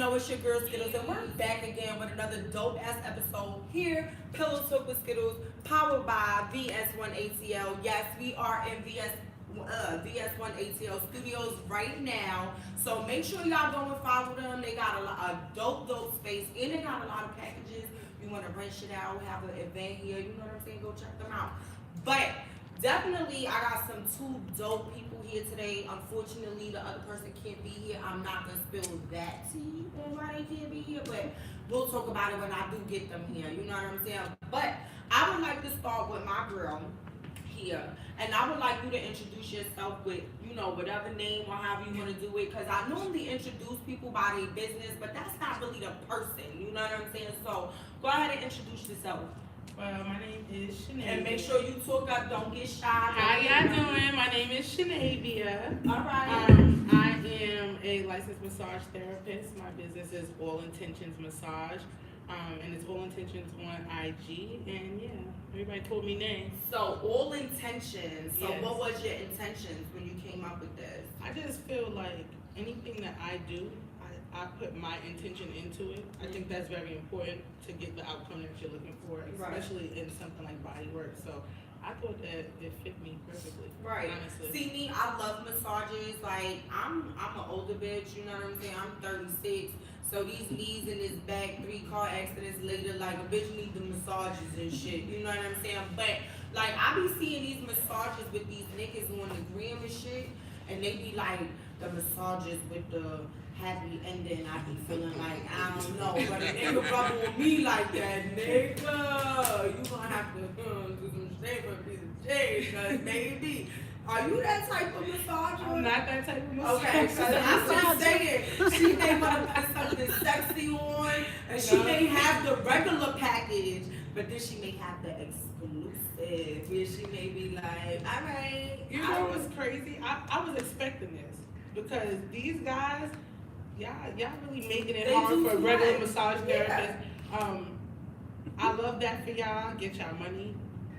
know it's your girl Skiddlez, and we're back again with another dope ass episode here. Pillowtalk with Skiddlez, powered by VS1 ATL. Yes, we are in VS1 ATL studios right now. So make sure y'all go and follow them. They got a dope space, and they got a lot of packages. You want to rent shit out, have an event here, you know what I'm saying? Go check them out. But definitely, I got some two dope people here today. Unfortunately, the other person can't be here. I'm not gonna spill that tea on why they can't be here, but we'll talk about it when I do get them here. You know what I'm saying? But I would like to start with my girl here, and I would like you to introduce yourself with, you know, whatever name or however you want to do it, because I normally introduce people by their business, but that's not really the person. You know what I'm saying? So go ahead and introduce yourself. Well, my name is Shanae. And make sure you talk up, don't get shy. How y'all doing? My name is Shanae. All right. I am a licensed massage therapist. My business is All Intentions Massage. And it's All Intentions on IG. And yeah, everybody called me name. So All Intentions. So Yes. what was your intentions when you came up with this? I just feel like anything that I do, I put my intention into it. I think that's very important to get the outcome that you're looking for, especially in something like body work. So I thought that it fit me perfectly. Right. Honestly. See me, I love massages. Like I'm an older bitch, you know what I'm saying? I'm 36. So these knees and this back, 3 car accidents later, like a bitch need the massages and shit. You know what I'm saying? But like I be seeing these massages with these niggas on the gram and shit, and they be like the massages with the happy ending. I be feeling like I don't know, but a nigga rub on me like that, nigga, you gonna have to do some shit for a piece of change, cause baby. Are you that type of massager? I'm not that type of massager. Okay, because I'm just saying, she may want to put something sexy on, and she may have the regular package, but then she may have the exclusive, where she may be like, all right. You know what's crazy? I was expecting this because these guys, y'all really making it hard for regular massage therapists. I love that for y'all. Get y'all money.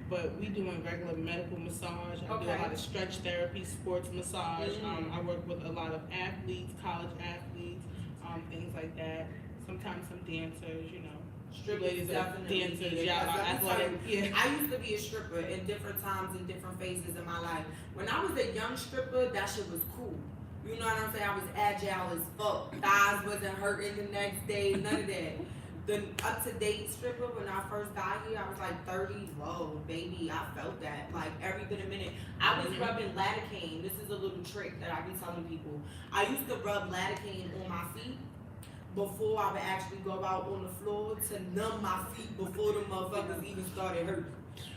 But we doing regular medical massage. I do a lot of stretch therapy, sports massage. I work with a lot of athletes, college athletes, things like that. Sometimes some dancers, you know. Strippers, definitely dancers, y'all are athletic. Yeah. I used to be a stripper in different times and different phases of my life. When I was a young stripper, that shit was cool. You know what I'm saying? I was agile as fuck. Thighs wasn't hurting the next day, none of that. The up-to-date stripper, when I first got here, I was like 30. Whoa, baby, I felt that like every bit of minute. I was rubbing lidocaine. This is a little trick that I be telling people. I used to rub lidocaine on my feet before I would actually go out on the floor to numb my feet before the motherfuckers even started hurting.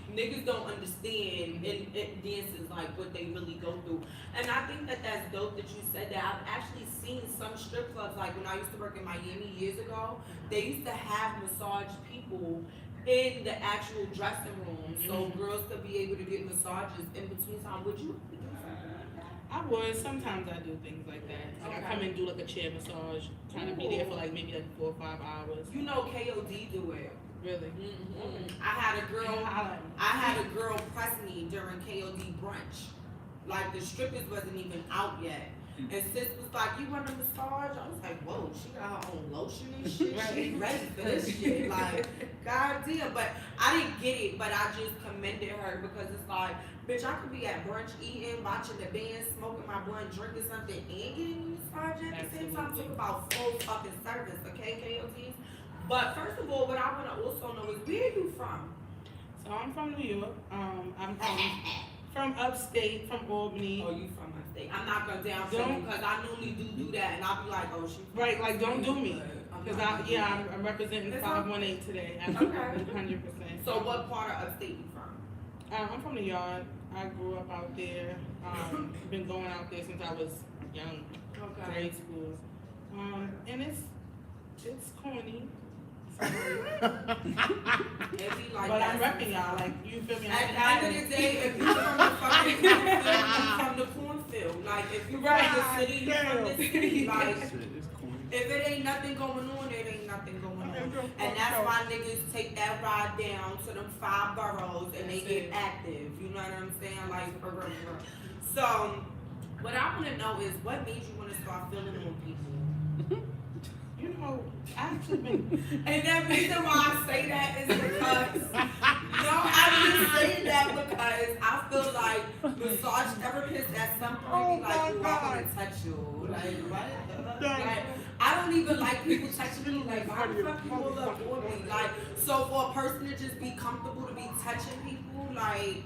Niggas don't understand in dances like what they really go through. And I think that that's dope that you said that. I've actually seen some strip clubs, like when I used to work in Miami years ago, they used to have massage people in the actual dressing room so girls could be able to get massages in between time. Would you do something like that? I would. Sometimes I do things like that. Like I come and do like a chair massage, kind of be there for like maybe like 4 or 5 hours. You know KOD do it. Really? I had a girl press me during KOD brunch. Like the strippers wasn't even out yet. And sis was like, you want a massage? I was like, whoa, she got her own lotion and shit. She ready for this shit. Like, goddamn. But I didn't get it, but I just commended her because it's like, bitch, I could be at brunch eating, watching the band, smoking my blunt, drinking something, and getting a massage at the same time. Talk about full fucking service, okay, KOTs? But first of all, what I want to also know is, where are you from? So I'm from New York. I'm from upstate, from Albany. Oh, you from upstate? I'm not gonna down you because I normally do that, and I'll be like, oh, she. Right, like don't do me, because I'm representing 518 today. Absolutely, 100%. So what part of upstate you from? I'm from the Yard. I grew up out there. Been going out there since I was young, grade school. And it's corny. But I'm repping y'all, like, you feel me? At the end of the day, if you're from the fucking cornfield, you're from the cornfield. Like, if you're from the city, you're from the city. Like, if it ain't nothing going on, it ain't nothing going on. And that's why niggas take that ride down to them 5 boroughs and they get active. You know what I'm saying? Like, for real. So, what I want to know is, what made you want to start feeling on people? You know, know. I actually been. And the reason why I say that is because I just say that because I feel like massage therapists at some point be like, "Oh, I want to touch you." Like, what? Like, I don't even like people touching me. Like, why the fuck people love on me? Like, so for a person to just be comfortable to be touching people, like,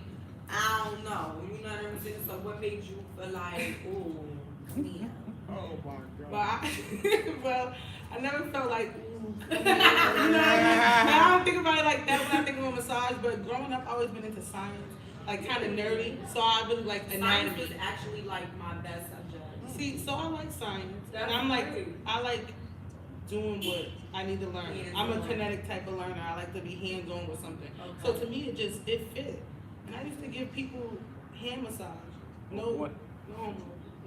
I don't know. You know what I'm saying? So what made you feel like, oh, yeah. Oh my God. Well, I never felt like, ooh. You know what I mean? Now I don't think about it like that when I think about massage, but growing up, I've always been into science, like kind of nerdy. So I really like anatomy. Science is actually like my best subject. See, so I like science. That's And I'm like, great. I like doing what I need to learn. I'm a Hands-on. kinetic type of learner. I like to be hands-on with something. Okay. So to me, it fit. And I used to give people hand massage. No.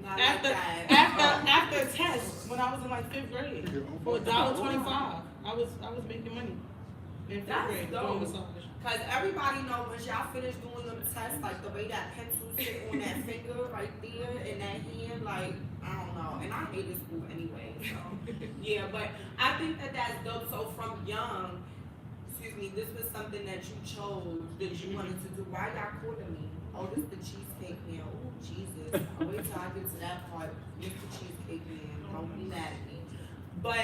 Not After like that. after a test, when I was in like 5th grade, for $1.25, I was making money in 5th That's grade dope. doing massage. Cause everybody know once y'all finish doing them tests, like the way that pencil sit on that finger right there in that hand, like I don't know. And I hated school anyway, so yeah. But I think that that's dope. So from young, excuse me, this was something that you chose that you wanted to do. Why y'all calling me? Oh, this the cheesecake man. Oh Jesus! I'll wait till I get to that part. This the cheesecake man. Don't be mad at me. But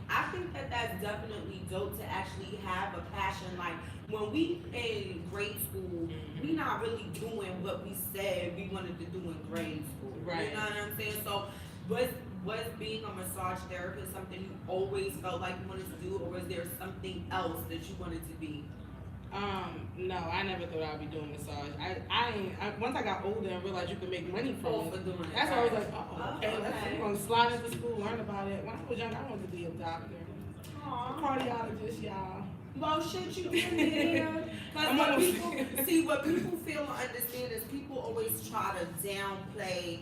I think that that's definitely dope to actually have a passion. Like when we in grade school, we not really doing what we said we wanted to do in grade school. Right. You know what I'm saying? So was being a massage therapist something you always felt like you wanted to do, or was there something else that you wanted to be? No, I never thought I'd be doing massage. Once I got older and realized you could make money from Oh, it. for doing it. That's why I was like, oh, okay, okay. I'm gonna slide into school, learn about it. When I was young, I wanted to be a doctor, Aw. cardiologist, y'all. Well, shit, you in there. I'm Because on what people feel and understand is people always try to downplay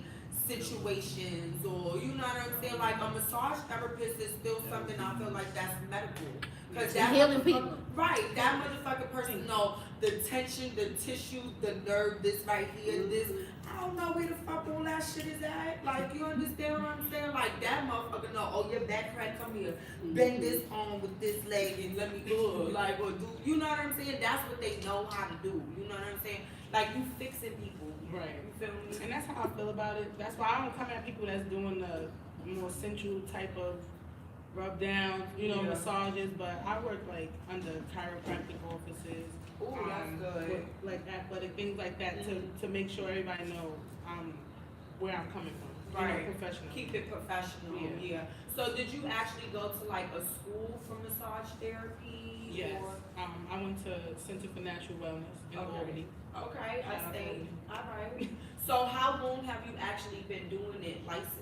situations, or you know what I'm saying. Like a massage therapist is still something I feel like that's medical. Cause that Healing motherfucker- people. Right, that motherfucking person know the tension, the tissue, the nerve, this right here, this. I don't know where the fuck all that shit is at. Like, you understand what I'm saying? Like, that motherfucker know, oh, your back crack, come here. Bend this arm with this leg and let me go. Like, or do, you know what I'm saying? That's what they know how to do. You know what I'm saying? Like, you fixing people. Right. You feel me? And that's how I feel about it. That's why I don't come at people that's doing the more sensual type of rub downs, Yeah. massages, but I work like under chiropractic offices. Ooh, that's good. With, like athletic things like that to make sure everybody know where I'm coming from. Right. Professional. Keep it professional. Yeah. Yeah. So did you actually go to like a school for massage therapy? Yes. Or? I went to Center for Natural Wellness in Okay. Albany. Okay, Shout out upstate. to All right. So how long have you actually been doing it licensed?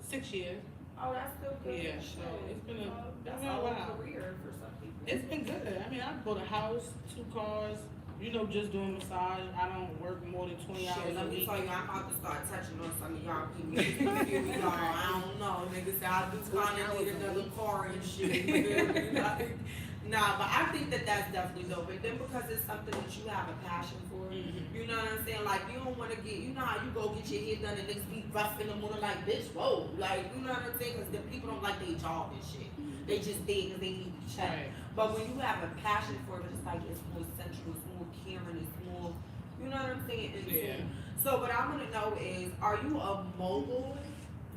6 years. Oh, that's still good. Yeah, Shit. so it's been a- That's it's been a a whole while. career for some people. It's been good. I mean, I bought a house, 2 cars, just doing massage. I don't work more than 20 hours Shit, a let me week. tell you, I'm about to start touching on some of y'all people. You feel me, y'all? I don't know, niggas say I just kinda need another car and shit. You feel me? Like, nah, but I think that that's definitely dope. And then because it's something that you have a passion for, you know what I'm saying? Like, you don't want to get, you know how you go get your hair done and niggas be rough in the morning like, bitch, whoa. Like, you know what I'm saying? Because the people don't like their job and shit. They just dig because they need to check. Right. But when you have a passion for it, it's like, it's more sensual, it's more caring, it's more, you know what I'm saying? It's Yeah. So what I want to know is, are you a mobile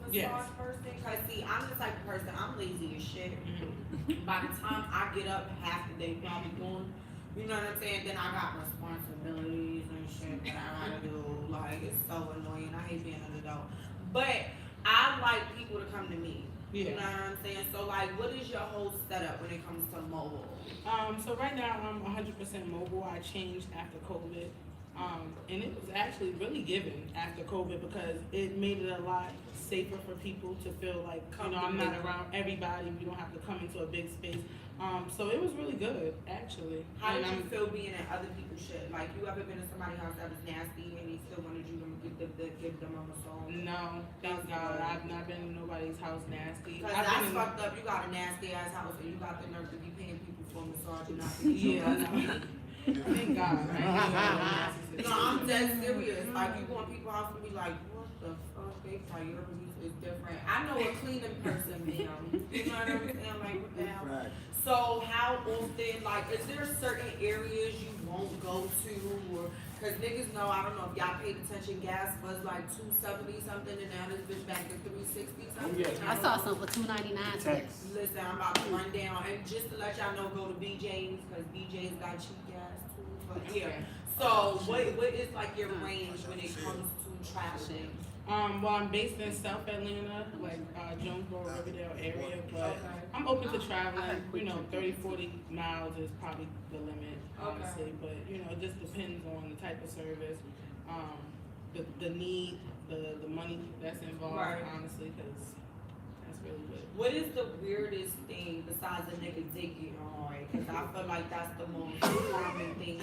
massage Yes. person? Because see, I'm the type of person, I'm lazy as shit. Mhm. By the time I get up, half the day probably doing, you know what I'm saying? Then I got responsibilities and shit that I gotta do. Like, it's so annoying. I hate being an adult. But I like people to come to me. You know Yeah. what I'm saying? So like, what is your whole setup when it comes to mobile? So right now I'm 100% mobile. I changed after COVID. And it was actually really given after COVID because it made it a lot safer for people to feel like, I'm not around everybody. We don't have to come into a big space. So it was really good, actually. How And did you I'm- feel being in other people's shit? Like, you ever been in somebody's house that was nasty and they still wanted you to give them a massage? No, thank God. I've not been in nobody's house nasty. Cause I've that's been in- fucked up. You got a nasty ass house and you got the nerve to be paying people for a massage and not to get Yeah, your no. Thank God. Right? No, I'm dead serious. Like, you go in people's house and be like, what the fuck? They priorities is different. I know a cleaning person, ma'am. You know what I'm saying? Like, what the hell? Right. So how often, like, is there certain areas you won't go to, or cause niggas know, I don't know if y'all paid attention, gas was like $2.70 something, and now this bitch back to $3.60 something. Oh, yeah. I saw something for $2.99 today. Listen, I'm about to run down, and just to let y'all know, go to BJ's, cause BJ's got cheap gas too. But yeah, so what is like your range when it comes to traveling? Well, I'm based in South Atlanta, like Jonesboro, Riverdale area, but Okay. I'm open to traveling. You know, 30, 40 miles is probably the limit, honestly. But you know, it just depends on the type of service, the need, the money that's involved, Right. honestly, because that's really good. What is the weirdest thing besides a nigga dick getting hard? Cause I feel like that's the most common thing.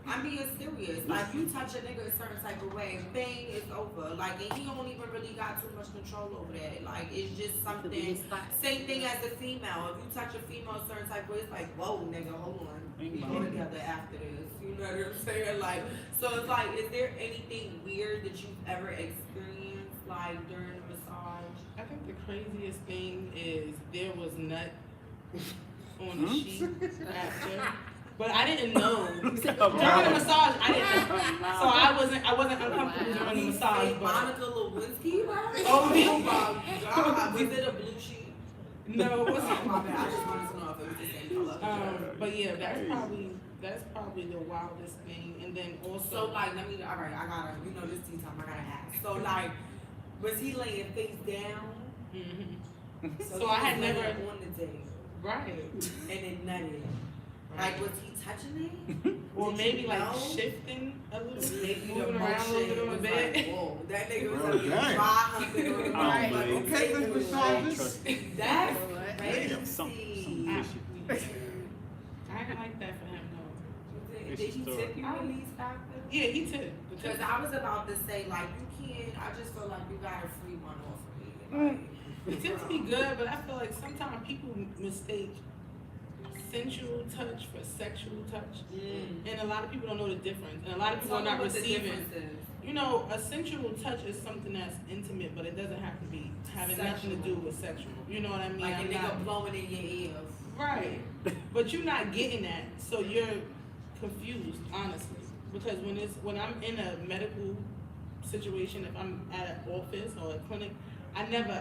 I'm being serious. Like, you touch a nigga a certain type of way, bang, it's over. Like, and he don't even really got too much control over that. Like, it's just something. Same thing as a female. If you touch a female a certain type of way, it's like, whoa, nigga, hold on. We go together after this. You know what I'm saying? Like, so it's like, is there anything weird that you've ever experienced, like, during the massage? I think the craziest thing is there was nut on the sheet after. But I didn't know. During the massage, I didn't know. So I wasn't uncomfortable during the massage. But Monica Lewinsky, right? Oh my God. Was it a blue sheet? No, it wasn't. My bad. I just wanted to know if it was the same color. But yeah, that's probably the wildest thing. And then also, So like, let me. All right, I gotta. You know this tea time. I gotta ask. So like, was he laying face down? mm-hmm. So So he I had was never. laying on the day, Right. and it nutted. Like, was he touching it? Or Did maybe you like know? shifting a little Maybe bit, the moving around a little bit on the was bed. like, whoa, that nigga was Oh, like dang. dry humping on the I bed. don't believe Like, Okay, okay, Mr. Saunders. that's Damn, something crazy. fishy. I didn't like that for him, no. Did he tip you when he stopped it? Yeah, he tipped. Because I was about to say, like, you can't, I just feel like you got a free one off of me. Like, It tends to be good, but I feel like sometimes people mistake sensual touch for sexual touch, and a lot of people don't know the difference, and a lot of people are not receiving. You know, a sensual touch is something that's intimate, but it doesn't have to be having nothing to do with sexual. You know what I mean? Like a I'm nigga not- blowing in your ear. Right, but you're not getting that, so you're confused, honestly, because when I'm in a medical situation, if I'm at an office or a clinic, I've never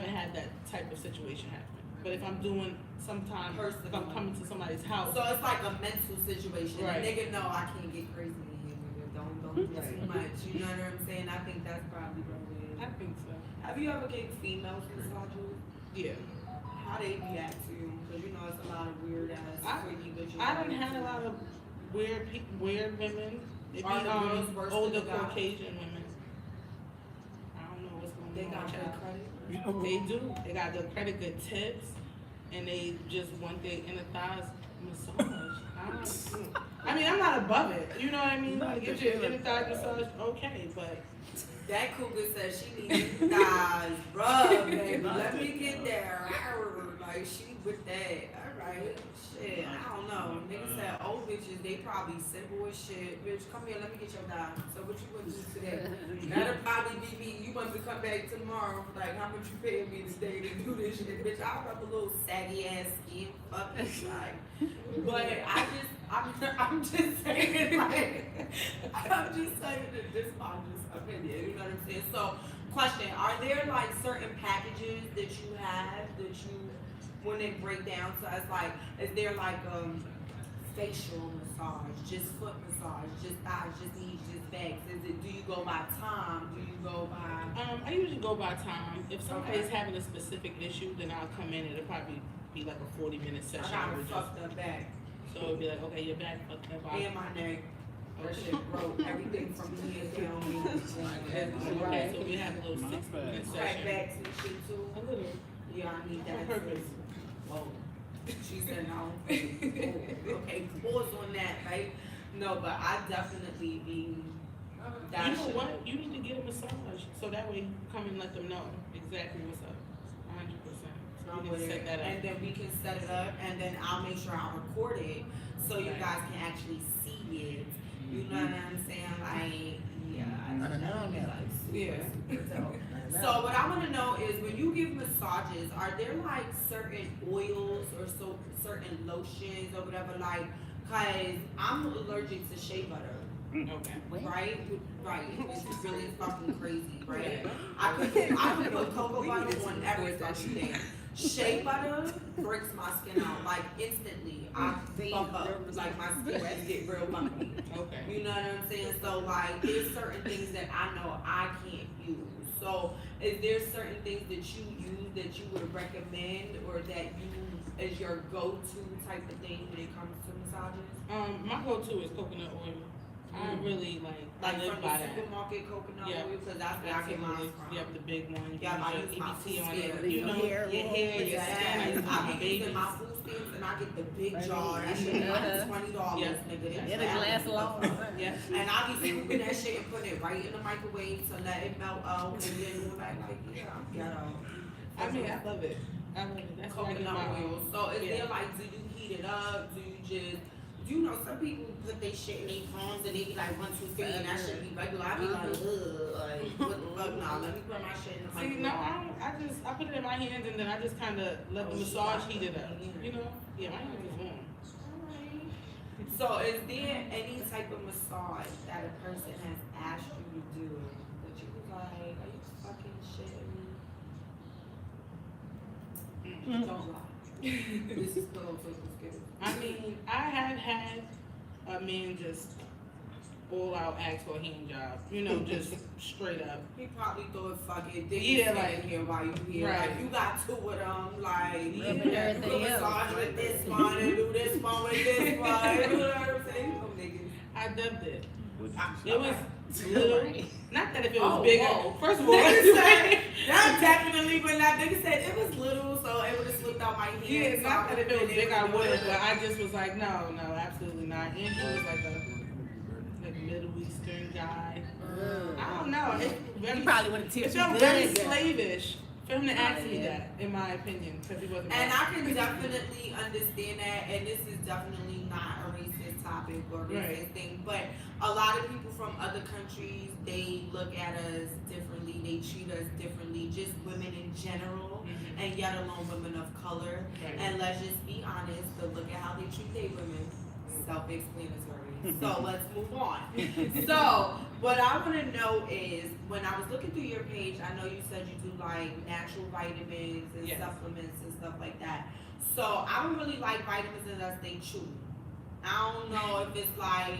had that type of situation happen. But if I'm doing if I'm coming to somebody's house, So it's like a mental situation. Right. A nigga know I can't get crazy in here, nigga. Don't do too much. You know what I'm saying? I think that's probably what it is. I think so. Have you ever gave females massages? Yeah, How they react to you? Because you know it's a lot of weird ass freaky bitches. I done had a lot of weird women. It be Are the girls worse than older the guys? Caucasian women. I don't know what's going They on. got with good y'all. credit. They do. They got good credit, good tips, and they just want their inner thighs massage. I mean, I'm not above it. You know what I mean? Like, if your inner thighs massage, okay, but That cougar says she needs thighs, bruh, baby. Let me get there. Like, she with that. Alright. Shit, I don't know. Niggas said old bitches, they probably simple as shit. Bitch, come here, let me get your dime. So what you gonna do today? That'll probably be me. You want me to come back tomorrow? Like, how much you paying me today to do this shit? Bitch, I'll rub a little saggy ass skin. Fuck it, like. But I'm just saying, like, I'm just saying that this is my just opinion, you know what I'm saying? So, question, are there like certain packages that you have that you, when they break down to us, like, is there like facial massage, just foot massage, just thighs, just knees, just backs? Do you go by time? Do you go by? I usually go by time. If somebody's Okay. having a specific issue, then I'll come in. It'll probably be like a 40-minute I session. got a with fucked up back So it'll be like, okay, your back fucked up. and my neck. That shit broke everything from here down. Okay, so we have a little 6-minute Crack session. backs and shit too. A little. Yeah, I need that. On purpose. Whoa. She said no. Okay, pause on that, right? No, but I definitely be that You know shit. what? You need to get a massage so that way you come and let them know exactly what's up. 100%. So I'm we with need to it. set that up. And then we can set it up, and then I'll make sure I record it so you Right. guys can actually see it. You know what I'm saying? Like, Yeah, I know that would be like super dope. So what I want to know is when you give massages, are there like certain oils or certain lotions or whatever? Like, cause I'm allergic to shea butter. Okay. Right? Right. It's really fucking crazy, right? I could put cocoa butter on every fucking thing. Shea butter breaks my skin out like instantly. I fuck up, like my skin just get real bumpy. Okay. You know what I'm saying? So like, there's certain things that I know I can't use. So is there certain things that you use that you would recommend or that you as your go-to type of thing when it comes to massages? My go-to is coconut oil. I really like live from by the that. supermarket coconut Yeah. oil, because that's where I get mine from. You have the big one. You Yeah, I use use your my EBT food on stamps. it. You know, your hair, your Yes, skin, I be babies. using my food stamps and I get the big jar. That shit Uh-huh. like $20, Yeah. nigga. It'll last long. Yeah. And I be scooping that shit and putting it right in the microwave to let it melt out, and then we're like, yeah, I'm ghetto. I mean, I love it. I love it. That's why I get Coconut my oil. So is Yeah. there like, do you heat it up? Do you just, you know, some people put their shit in their palms and they be like 1, 2, 3, and that shit be regular. I be like, like, what the fuck? Nah, let me put my shit in the See, microwave. no, I put it in my hands and then I just kind of let the massage heat it up. You know? Yeah, my hands is warm. So is there any type of massage that a person has asked you to do that you was like, are you fucking shitting me? Don't lie. This is Pillowtalk with Skiddlez. I mean, I have had a man just all out ask for a hand job. You know, just straight up. He probably thought, fuck it, they Yeah, yeah, like like- here while you here. Right. Like you got two of them, like you Rubbing can everything massage else. with this one and do this one with this one. You know what I'm saying? You know, niggas. I dubbed it. What It was little. Not that if it was Oh, bigger. whoa. First of all, Niggas said, that definitely, but not niggas said it was little, so it would have slipped out my hand. yeah, so not that if it was big, I would have. But have. I just was like, no, absolutely not. Andrew was like a Middle Eastern guy. I don't know. It's very, He probably would have it tipped you felt good. very slavish for him to ask me Yeah. that, in my opinion, because he wasn't. And black. I can definitely understand that, and this is definitely not a racist topic or racist Right. thing, but a lot of people from other countries, they look at us differently, they treat us differently, just women in general, Mhm. and yet alone women of color. Right. And let's just be honest, but look at how they treat their women. Self-explanatory. So let's move on. So what I want to know is, when I was looking through your page, I know you said you do like natural vitamins and Yes. supplements and stuff like that. So I don't really like vitamins unless they chew. I don't know if it's like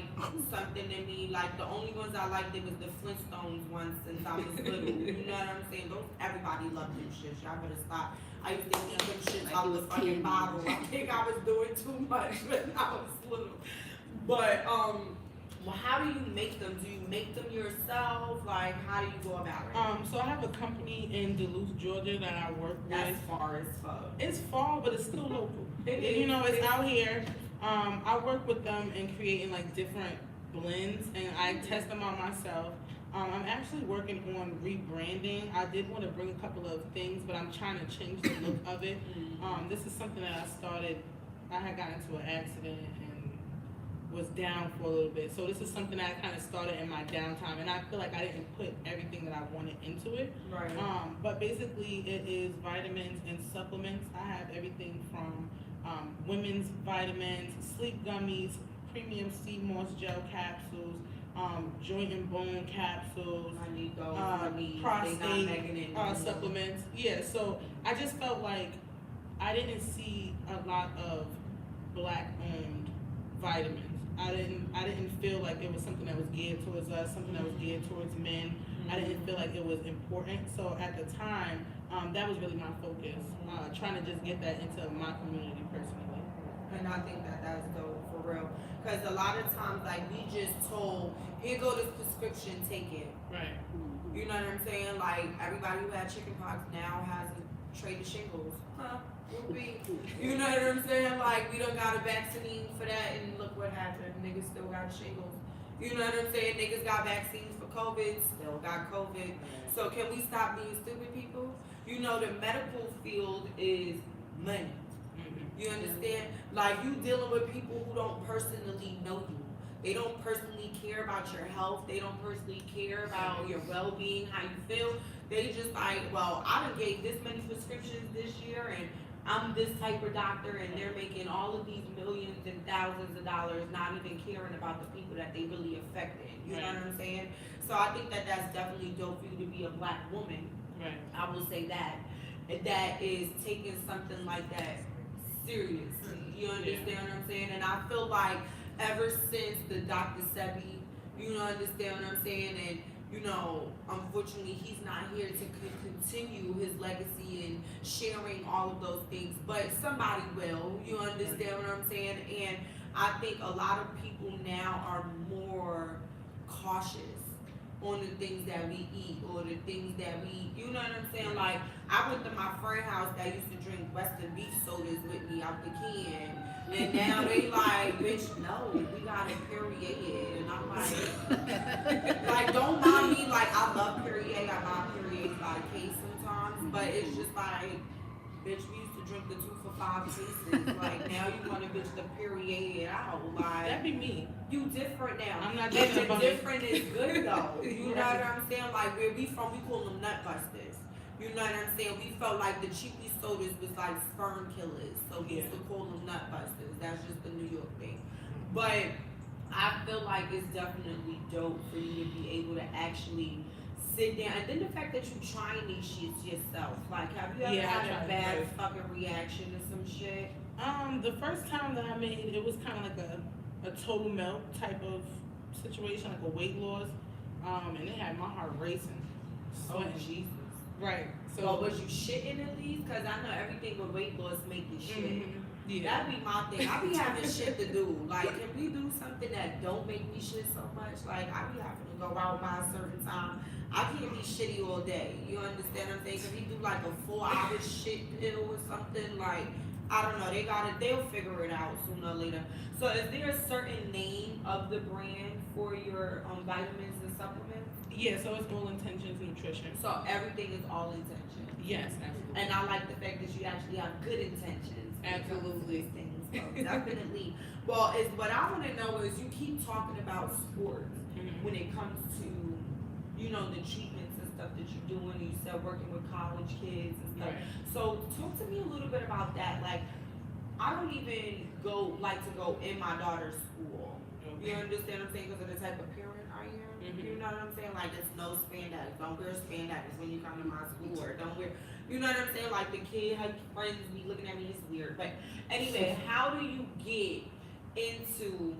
something in me. Like the only ones I liked, it was the Flintstones ones since I was little. You know what I'm saying? Don't everybody love them shits. Y'all better stop. I used to eat them shits Like out it the was fucking candy. bottle. I think I was doing too much when I was little. But well, how do you make them? Do you make them yourself? Like, how do you go about it? So I have a company in Duluth, Georgia that I work with. That's far as fuck. It's fall, but it's still local. It You know, is. it's out here. I work with them in creating like different blends, and I test them out myself. I'm actually working on rebranding. I did want to bring a couple of things, but I'm trying to change the look of it. This is something that I started. I had gotten into an accident and was down for a little bit. So this is something that I kind of started in my downtime, and I feel like I didn't put everything that I wanted into it. Right. But basically it is vitamins and supplements. I have everything from women's vitamins, sleep gummies, premium sea moss gel capsules, joint and bone capsules, I need those. I need prostate supplements. Yeah, so I just felt like I didn't see a lot of black owned vitamins. I didn't feel like it was something that was geared towards us, something that was geared towards men. I didn't feel like it was important. So at the time, that was really my focus, trying to just get that into my community personally. And I think that that's dope for real. Because a lot of times, like, we just told, here go this prescription, take it. Right. You know what I'm saying? Like, everybody who had chickenpox now has a tray of shingles. Huh? You know what I'm saying? Like, we don't got a vaccine for that, and look what happened. Niggas still got shingles. You know what I'm saying? Niggas got vaccines for COVID, still got COVID. So can we stop being stupid people? You know, the medical field is money. You understand? Like, you dealing with people who don't personally know you. They don't personally care about your health. They don't personally care about your well-being, how you feel. They just like, well, I done gave this many prescriptions this year, and I'm this type of doctor, and they're making all of these millions and thousands of dollars, not even caring about the people that they really affected. You know what I'm saying? So I think that that's definitely dope for you to be a black woman. Right. I will say that. That is taking something like that seriously. You understand what I'm saying? And I feel like ever since the Dr. Sebi, you know, understand what I'm saying? And, you know, unfortunately, he's not here to continue his legacy and sharing all of those things, but somebody will. You understand what I'm saying? And I think a lot of people now are more cautious on the things that we eat or the things that we, you know what I'm saying? Like, I went to my friend's house that used to drink Western beef sodas with me out the can, and now they like, bitch, no, we gotta Perrier, and I'm like, don't mind me, like, I love Perrier, I buy Perrier by the case sometimes, but it's just like, bitch, we used to drink the 2 for $5 cases, like, now you want a bitch to Perrier it out, like. That'd be me. You different now. I'm not And drinking the about different is good though. You know what I'm saying? Like where we from, we call them nut busters. You know what I'm saying? We felt like the cheapy sodas was like sperm killers, so we used to call them nut busters. That's just the New York thing. But I feel like it's definitely dope for you to be able to actually sit down, and then the fact that you trying these shits yourself. Like, have you ever had a bad fucking reaction to some shit? The first time that I made it was kind of like a total melt type of situation, like a weight loss, and it had my heart racing. Oh Jesus! Right. So well, was you shitting at least? Cause I know everything with weight loss make you shit. Yeah. That'd be my thing. I be having shit to do. Like, can we do something that don't make me shit so much? Like, I be having to go out by a certain time. I can't be shitty all day. You understand what I'm saying? Cause we do like a 4-hour shit pill or something. Like, I don't know. They'll figure it out sooner or later. So, is there a certain name of the brand for your vitamins and supplements? Yeah. So it's all intentions nutrition. So everything is all intention. Yes, absolutely. And I like the fact that you actually have good intentions. Absolutely. Things. So definitely. Well, is what I want to know is you keep talking about sports when it comes to, you know, the treatments and stuff that you're doing. You said working with college kids and stuff. Right. So talk to me a little bit about that. Like, I don't even like to go in my daughter's school. You understand what I'm saying? Because of the type of parent I am. You know what I'm saying? Like, it's no spandex. Don't wear spandex when you come to my school, or don't wear. You know what I'm saying? Like, the kid, her friends be looking at me, it's weird. But anyway, how do you get into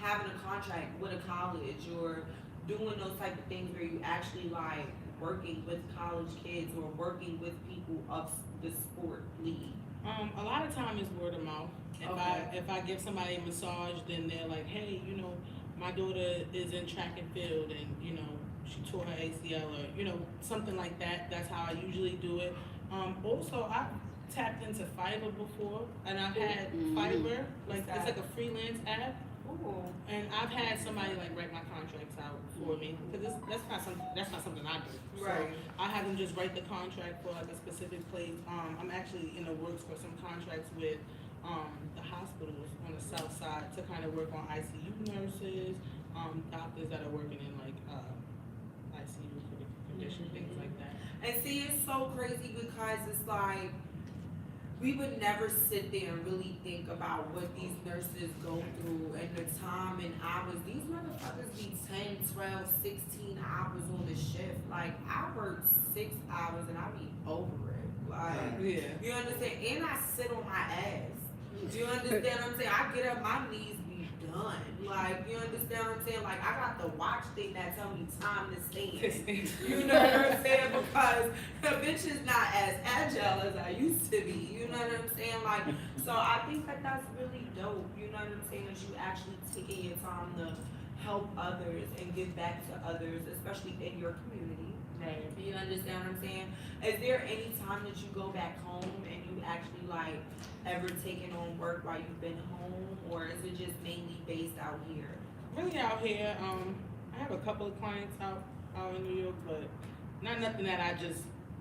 having a contract with a college or doing those type of things where you actually like working with college kids or working with people of the sport league? A lot of time is word of mouth. If I give somebody a massage, then they're like, hey, you know, my daughter is in track and field, and you know, she tore her ACL, or you know, something like that. That's how I usually do it. Also, I've tapped into Fiverr before, and I've had Fiverr, like it's like a freelance app. Ooh. And I've had somebody like write my contracts out for me, because that's not something I do. Right. So I have them just write the contract for like a specific place. I'm actually in the works for some contracts with the hospitals on the south side to kind of work on ICU nurses, doctors that are working in like ICU for the condition, things like that. And see, it's so crazy because it's like, we would never sit there and really think about what these nurses go through and the time and hours. These motherfuckers be 10, 12, 16 hours on the shift. Like, I work 6 hours and I be over it. Like, you understand? And I sit on my ass. Do you understand what I'm saying? I get up, my knees be done. Like, you understand what I'm saying? Like, I got the watch thing that tell me time to stand. You know what I'm saying? Because the bitch is not as agile as I used to be. You know what I'm saying? Like, so I think that that's really dope. You know what I'm saying? That you actually taking your time to help others and give back to others, especially in your community. Right. You understand what I'm saying? Is there any time that you go back home and you actually like ever taken on work while you've been home, or is it just mainly based out here? Really out here. I have a couple of clients out in New York, but not nothing that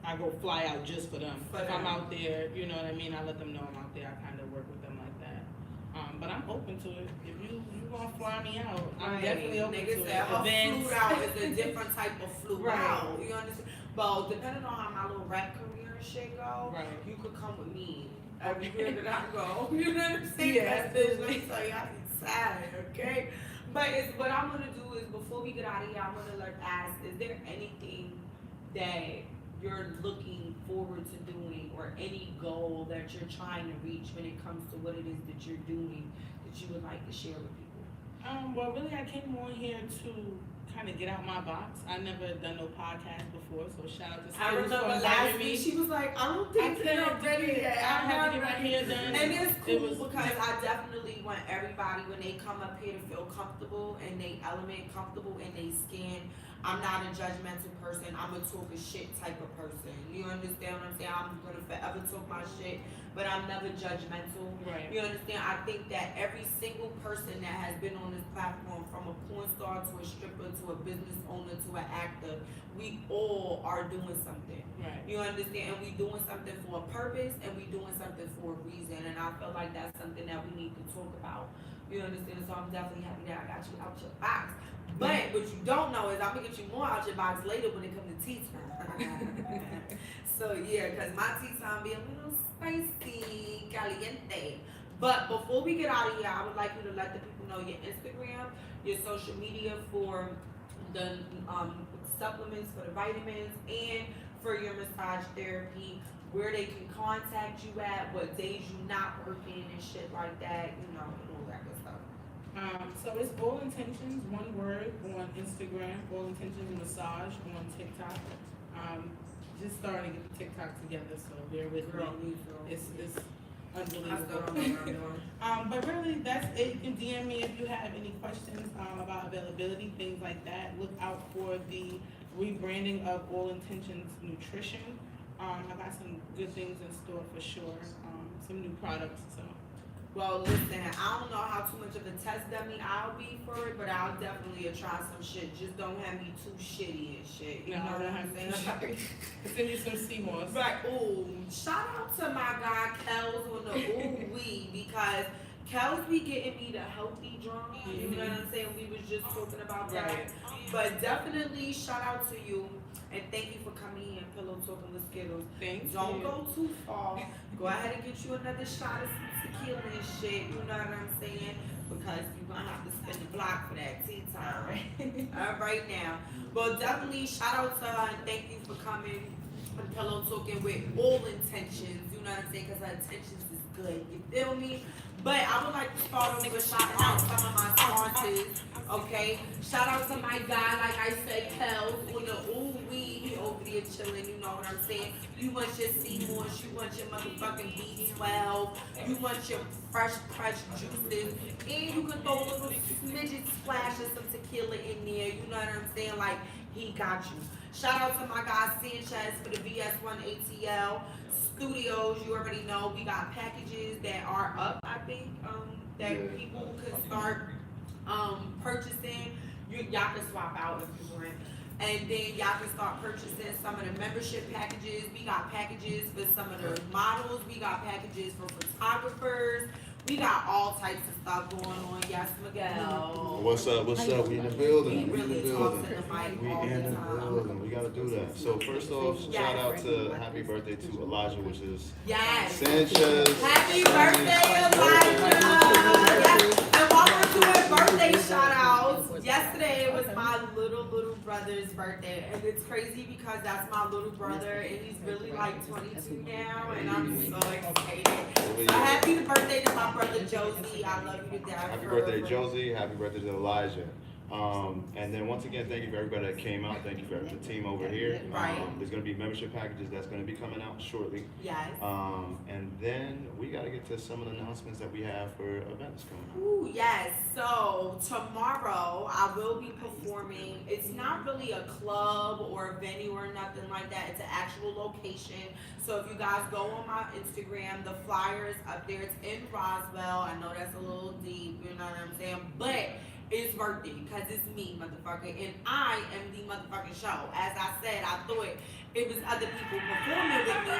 I go fly out just for them. If I'm out there, you know what I mean, I let them know I'm out there. I kind of work with them like that. But I'm open to it. If you gonna fly me out, I'm Right. definitely open Niggas to said her it. flew out is a different type of flew Right. out. You understand? But depending on how my little rap career and shit go, Right. you could come with me everywhere that I go. You know what I'm saying? Yeah, That's bitch, let me tell you, I be sad, okay? But it's what I'm gonna do is before we get out of here, I'm gonna ask, is there anything that you're looking forward to doing or any goal that you're trying to reach when it comes to what it is that you're doing that you would like to share with people? Well, really, I came on here to kind of get out my box. I never done no podcast before, so shout out to I Skiddlez remember for last inviting me. week she was like, I don't I think couldn't you're do ready it. yet. I I'm had to not get my ready. hair done. And it's It cool was because I definitely want everybody when they come up here to feel comfortable and they element comfortable in their skin. I'm not a judgmental person. I'm a talk a shit type of person. You understand what I'm saying? I'm gonna forever talk my shit, but I'm never judgmental. Right. You understand? I think that every single person that has been on this platform, from a porn star to a stripper to a business owner to an actor, we all are doing something. Right. You understand? And we doing something for a purpose and we doing something for a reason. And I feel like that's something that we need to talk about. You understand? So I'm definitely happy that I got you out your box. But what you don't know is I'm gonna get you more out your box later when it comes to tea time. So yeah, cause my tea time be a little spicy, caliente. But before we get out of here, I would like you to let the people know your Instagram, your social media for the supplements, for the vitamins, and for your massage therapy, where they can contact you at, what days you not working and shit like that, you know, and all that good stuff. So it's All Intentions, one word, on Instagram, All Intentions Massage on TikTok. Just starting to get the TikTok together, so bear with Girl, me. me too. It's I still unbelievable. don't know what I'm doing. But really, that's it. You can DM me if you have any questions about availability, things like that. Look out for the rebranding of All Intentions Nutrition. I got some good things in store for sure. Some new products. So Well, listen, I don't know how too much of a test dummy I'll be for it, but I'll definitely try some shit. Just don't have me too shitty and shit. You No, know I what don't I'm have saying? to send you some Seymour's. Right, ooh, shout out to my guy Kels on the ooh wee, because Kels be getting me the healthy drunk, you know what I'm saying? We was just talking about that. Right. But definitely shout out to you, and thank you for coming here and pillow talking with Skiddlez. Thank Don't you. go too far. Go ahead and get you another shot of some tequila and shit, you know what I'm saying? Because you're gonna have to spend the block for that tea time. Right now. But definitely shout out to her and thank you for coming and pillow talking with all intentions, you know what I'm saying? Because her intentions is good, you feel me? But I would like to start off with shouting out some of my sponsors, okay? Shout out to my guy, like I said, Kel, on the ooh wee, he over there chilling, you know what I'm saying? You want your Seymour's, you want your motherfucking B12, you want your fresh juices, and you can throw a little smidget splash of some tequila in there, you know what I'm saying? Like, he got you. Shout out to my guy Sanchez for the VS1 ATL Studios. You already know we got packages that are up, I think, that people can start purchasing. Y'all can swap out if you want. And then y'all can start purchasing some of the membership packages. We got packages for some of the models. We got packages for photographers. We got all types of stuff going on. Yes, Miguel. What's up? What's up? We in the building. We in the Really building. talks in the mic We all in the the time. building. We gotta do that. So first off, shout out to happy birthday to Elijah, which is Yes. Sanchez. Happy birthday, Elijah! Yes. And while we're doing birthday shout outs, yesterday it was my little brother's birthday. And it's crazy because that's my little brother and he's really like 22 now and I'm so excited. So happy birthday to my brother Josie. I love you to death. Happy birthday, Josie. Happy birthday to Elijah. And then once again, thank you for everybody that came out. Thank you for the team over here. Right. There's gonna be membership packages that's gonna be coming out shortly. Yes. And then we gotta get to some of the announcements that we have for events coming up. Ooh, yes. So tomorrow I will be performing. It's not really a club or a venue or nothing like that. It's an actual location. So if you guys go on my Instagram, the flyer is up there. It's in Roswell. I know that's a little deep, you know what I'm saying? But it's worth it because it's me, motherfucker, and I am the motherfucking show. As I said, I thought it was other people performing with me,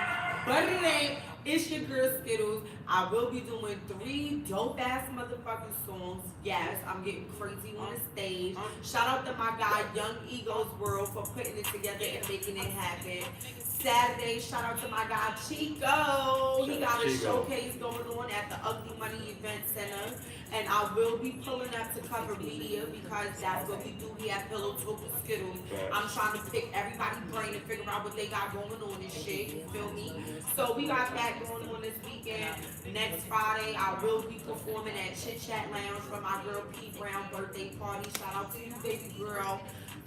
but it ain't. It's your girl Skiddlez. I will be doing 3 dope ass motherfucking songs. Yes, I'm getting crazy on the stage. Shout out to my guy Young Eagles World for putting it together and making it happen. Saturday, shout out to my guy Chico. He got a showcase going on at the Ugly Money Event Center. And I will be pulling up to cover media because that's what we do here at Pillowtalk with Skiddlez. I'm trying to pick everybody's brain and figure out what they got going on and shit. You feel me? So we got that going on this weekend. Next Friday, I will be performing at Chit Chat Lounge for my girl P Brown birthday party. Shout out to you, baby girl.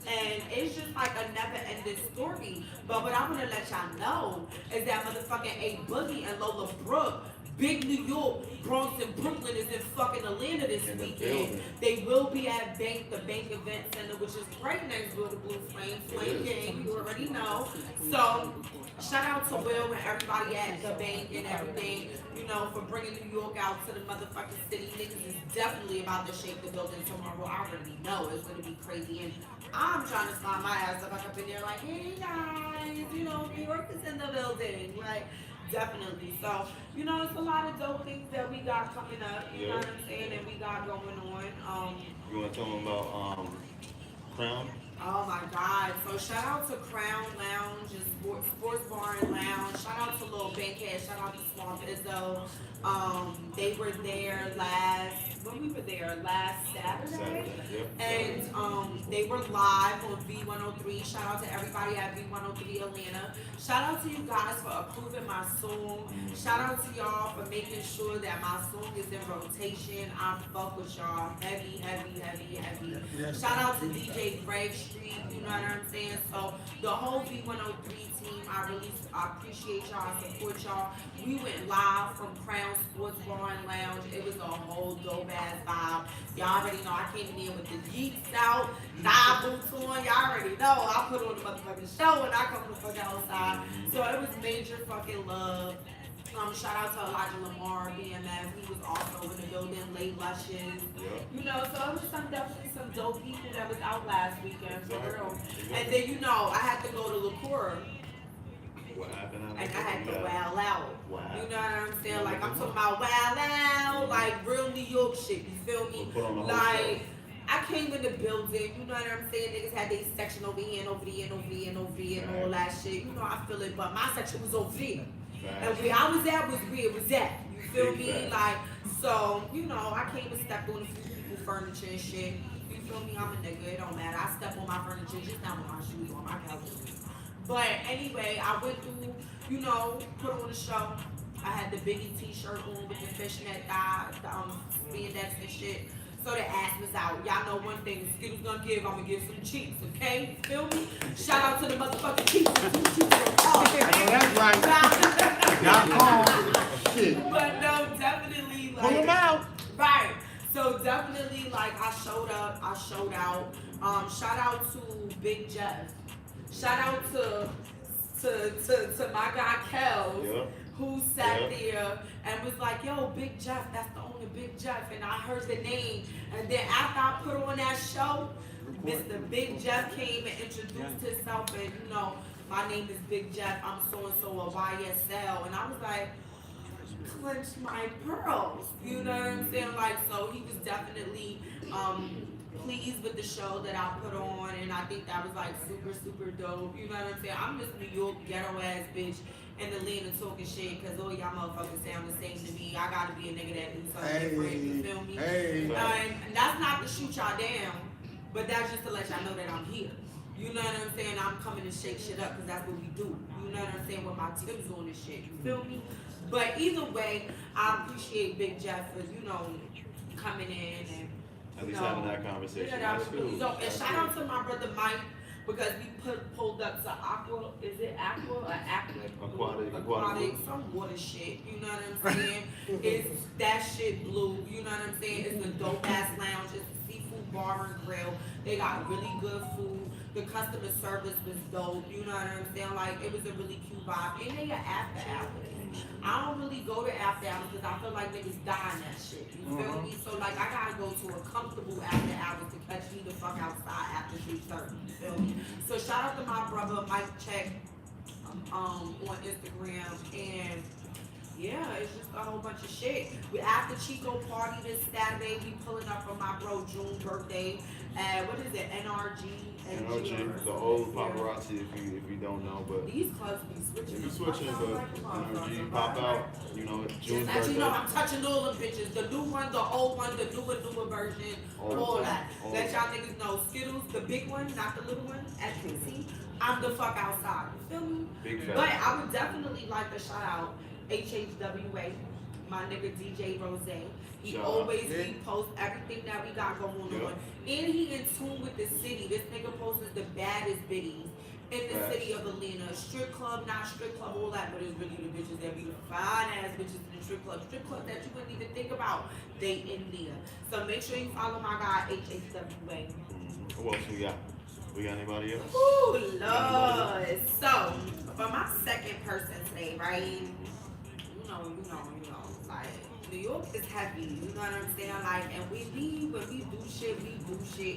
And it's just like a never-ending story. But what I want to let y'all know is that motherfucking A Boogie and Lola Brooke, Big New York, Bronx, and Brooklyn is in fucking Atlanta this weekend. They will be at the Bank Event Center, which is right next door to Blue Flame Gang, you already know. So, shout out to Will and everybody at the bank and everything, you know, for bringing New York out to the motherfucking city. Niggas is definitely about to shake the building tomorrow. I already know it's gonna be crazy. And I'm trying to slide my ass up in there like, hey guys, you know, New York is in the building. Like, definitely. So, you know, it's a lot of dope things that we got coming up, you know what I'm saying, and we got going on. You want to tell them about Crown? Oh my God. So shout out to Crown Lounge and Sports Bar and Lounge. Shout out to Lil Bankhead. Shout out to Swamp Izzo. They were there last Saturday. And they were live on V103. Shout out to everybody at V103 Atlanta. Shout out to you guys for approving my song. Shout out to y'all for making sure that my song is in rotation. I fuck with y'all heavy. Shout out to DJ Greg Street, you know what I'm saying? So the whole V103 team, I appreciate y'all, I support y'all. We went live from Crown Sports Bar and Lounge. It was a whole dope ass vibe. Y'all already know I came in with the Jeeps out, thigh boots on. Y'all already know I put on the motherfucking show when I come the fuck outside. So it was major fucking love. Shout out to Elijah Lamar, BMF. He was also in the building, Late Luscious. You know, so it was definitely some dope people that was out last weekend, for real. And then, you know, I had to go to LaCour. What happened? And I had to wow out. Wow. You know what I'm saying? Like, I'm talking about wow out, like real New York shit, you feel me? Like, I came in the building, you know what I'm saying? Niggas had their section over here and over there and over there and over there and all that shit. You know, I feel it, but my section was over there. And where I was at was where it was at. You feel me? Like, so, you know, I came and stepped on a few people's furniture and shit. You feel me? I'm a nigga. It don't matter. I step on my furniture just not with my shoes on, my couch. But anyway, I went through, you know, put on the show. I had the Biggie t-shirt on with the fishnet thigh, the spandex and shit. So the ass was out. Y'all know one thing, the Skiddlez gonna give, I'm gonna give some cheeks, okay? Feel me? Shout out to the motherfucking cheeks. That's right. Y'all call. Shit. But no, definitely like. Pull them out. Right. So definitely like I showed up, I showed out. Shout out to Big Jeff. Shout out to my guy Kels, who sat there and was like, yo, Big Jeff, that's the only Big Jeff. And I heard the name. And then after I put on that show, Mr. Big Jeff came and introduced himself. And, you know, my name is Big Jeff. I'm so-and-so of YSL. And I was like, clench my pearls. You know what I'm saying? Like, so he was definitely pleased with the show that I put on. And I think that was, like, super dope. You know what I'm saying? I'm just New York ghetto-ass bitch. And the lean and talking shit, cause all y'all motherfuckers sound the same to me. I gotta be a nigga that do something different, you feel me? And that's not to shoot y'all down, but that's just to let y'all know that I'm here. You know what I'm saying? I'm coming to shake shit up, cause that's what we do. You know what I'm saying? With my tips on this shit, you feel me? But either way, I appreciate Big Jeff for, you know, coming in and, at least having that conversation. Yeah, that was really dope. And shout out to my brother Mike, because we pulled up to Aqua, is it Aqua or Aquatic, some water shit, you know what I'm saying? It's that shit blue, you know what I'm saying? It's a dope ass lounge, it's a seafood bar and grill. They got really good food. The customer service was dope, you know what I'm saying? Like, it was a really cute vibe. And they got after hours. I don't really go to after hours because I feel like niggas die in that shit. You feel me? So like I gotta go to a comfortable after hours to catch me the fuck outside after 3:30. You feel me? So shout out to my brother Mike Check on Instagram, and it's just a whole bunch of shit. We after Chico party this Saturday, we pulling up for my bro June's birthday. What is it? NRG. NRG, the old paparazzi, if you don't know, but These clubs be switching. you switching, but NRG pop out, you know, it's June's As you know, birthday. I'm touching all the bitches. The new one, the old one, the newer version, all that. Let y'all niggas know. Skiddlez, the big one, not the little one, as you can see. I'm the fuck outside. You feel me? Big But fat. I would definitely like to shout out HHWA, my nigga DJ Rose. He Shout out. always reposts everything that we got going on. And he in tune with the city. This nigga posts the baddest biddies in the city of Atlanta. Strip club, not strip club, all that, but it's really the bitches that be the fine ass bitches in the strip club. Strip club that you wouldn't even think about. They in there. So make sure you follow my guy HHWA. Who else we got? We got anybody else? Ooh, Lord. So, for my second person today, right? You know, like, New York is heavy, you know what I'm saying? Like, and when we do shit,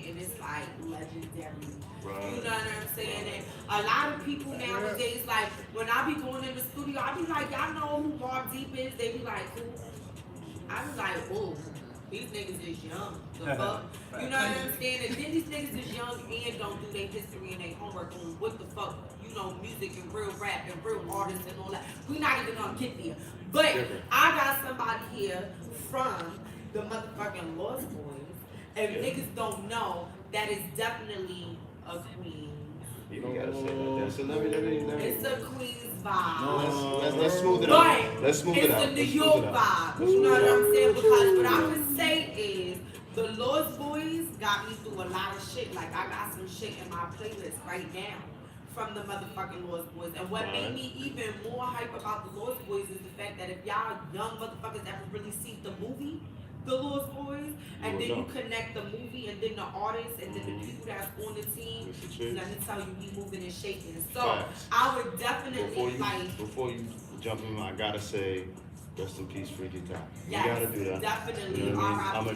and it's like legendary. Right. You know what I'm saying? And a lot of people nowadays, like, when I be going in the studio, I be like, y'all know who Bob Deep is? They be like, who? I be like, oh, these niggas is young. The fuck? You know what I'm saying? And then these niggas is young and don't do their history and their homework on what the fuck, you know, music and real rap and real artists and all that. We not even gonna get there. But I got somebody here from the motherfucking Lost Boys, and niggas don't know that is definitely a queen. You gotta say that. So let me. It's a queen's vibe. Let's smooth it out. But Let's smooth it out. it's the New York vibe. You know what I'm saying? Because what I would say is the Lost Boys got me through a lot of shit. Like I got some shit in my playlist right now from the motherfucking Lost Boys. And what made me even more hype about the Lost Boys is the fact that if y'all young motherfuckers ever really see the movie, The Lost Boys, and then you connect the movie and then the artists and then the people that's on the team, let me tell you, we moving and shaking. So I would definitely Before you jump in, I gotta say, rest in peace, Freaky Top. You yes, gotta do that. definitely. You know what I mean?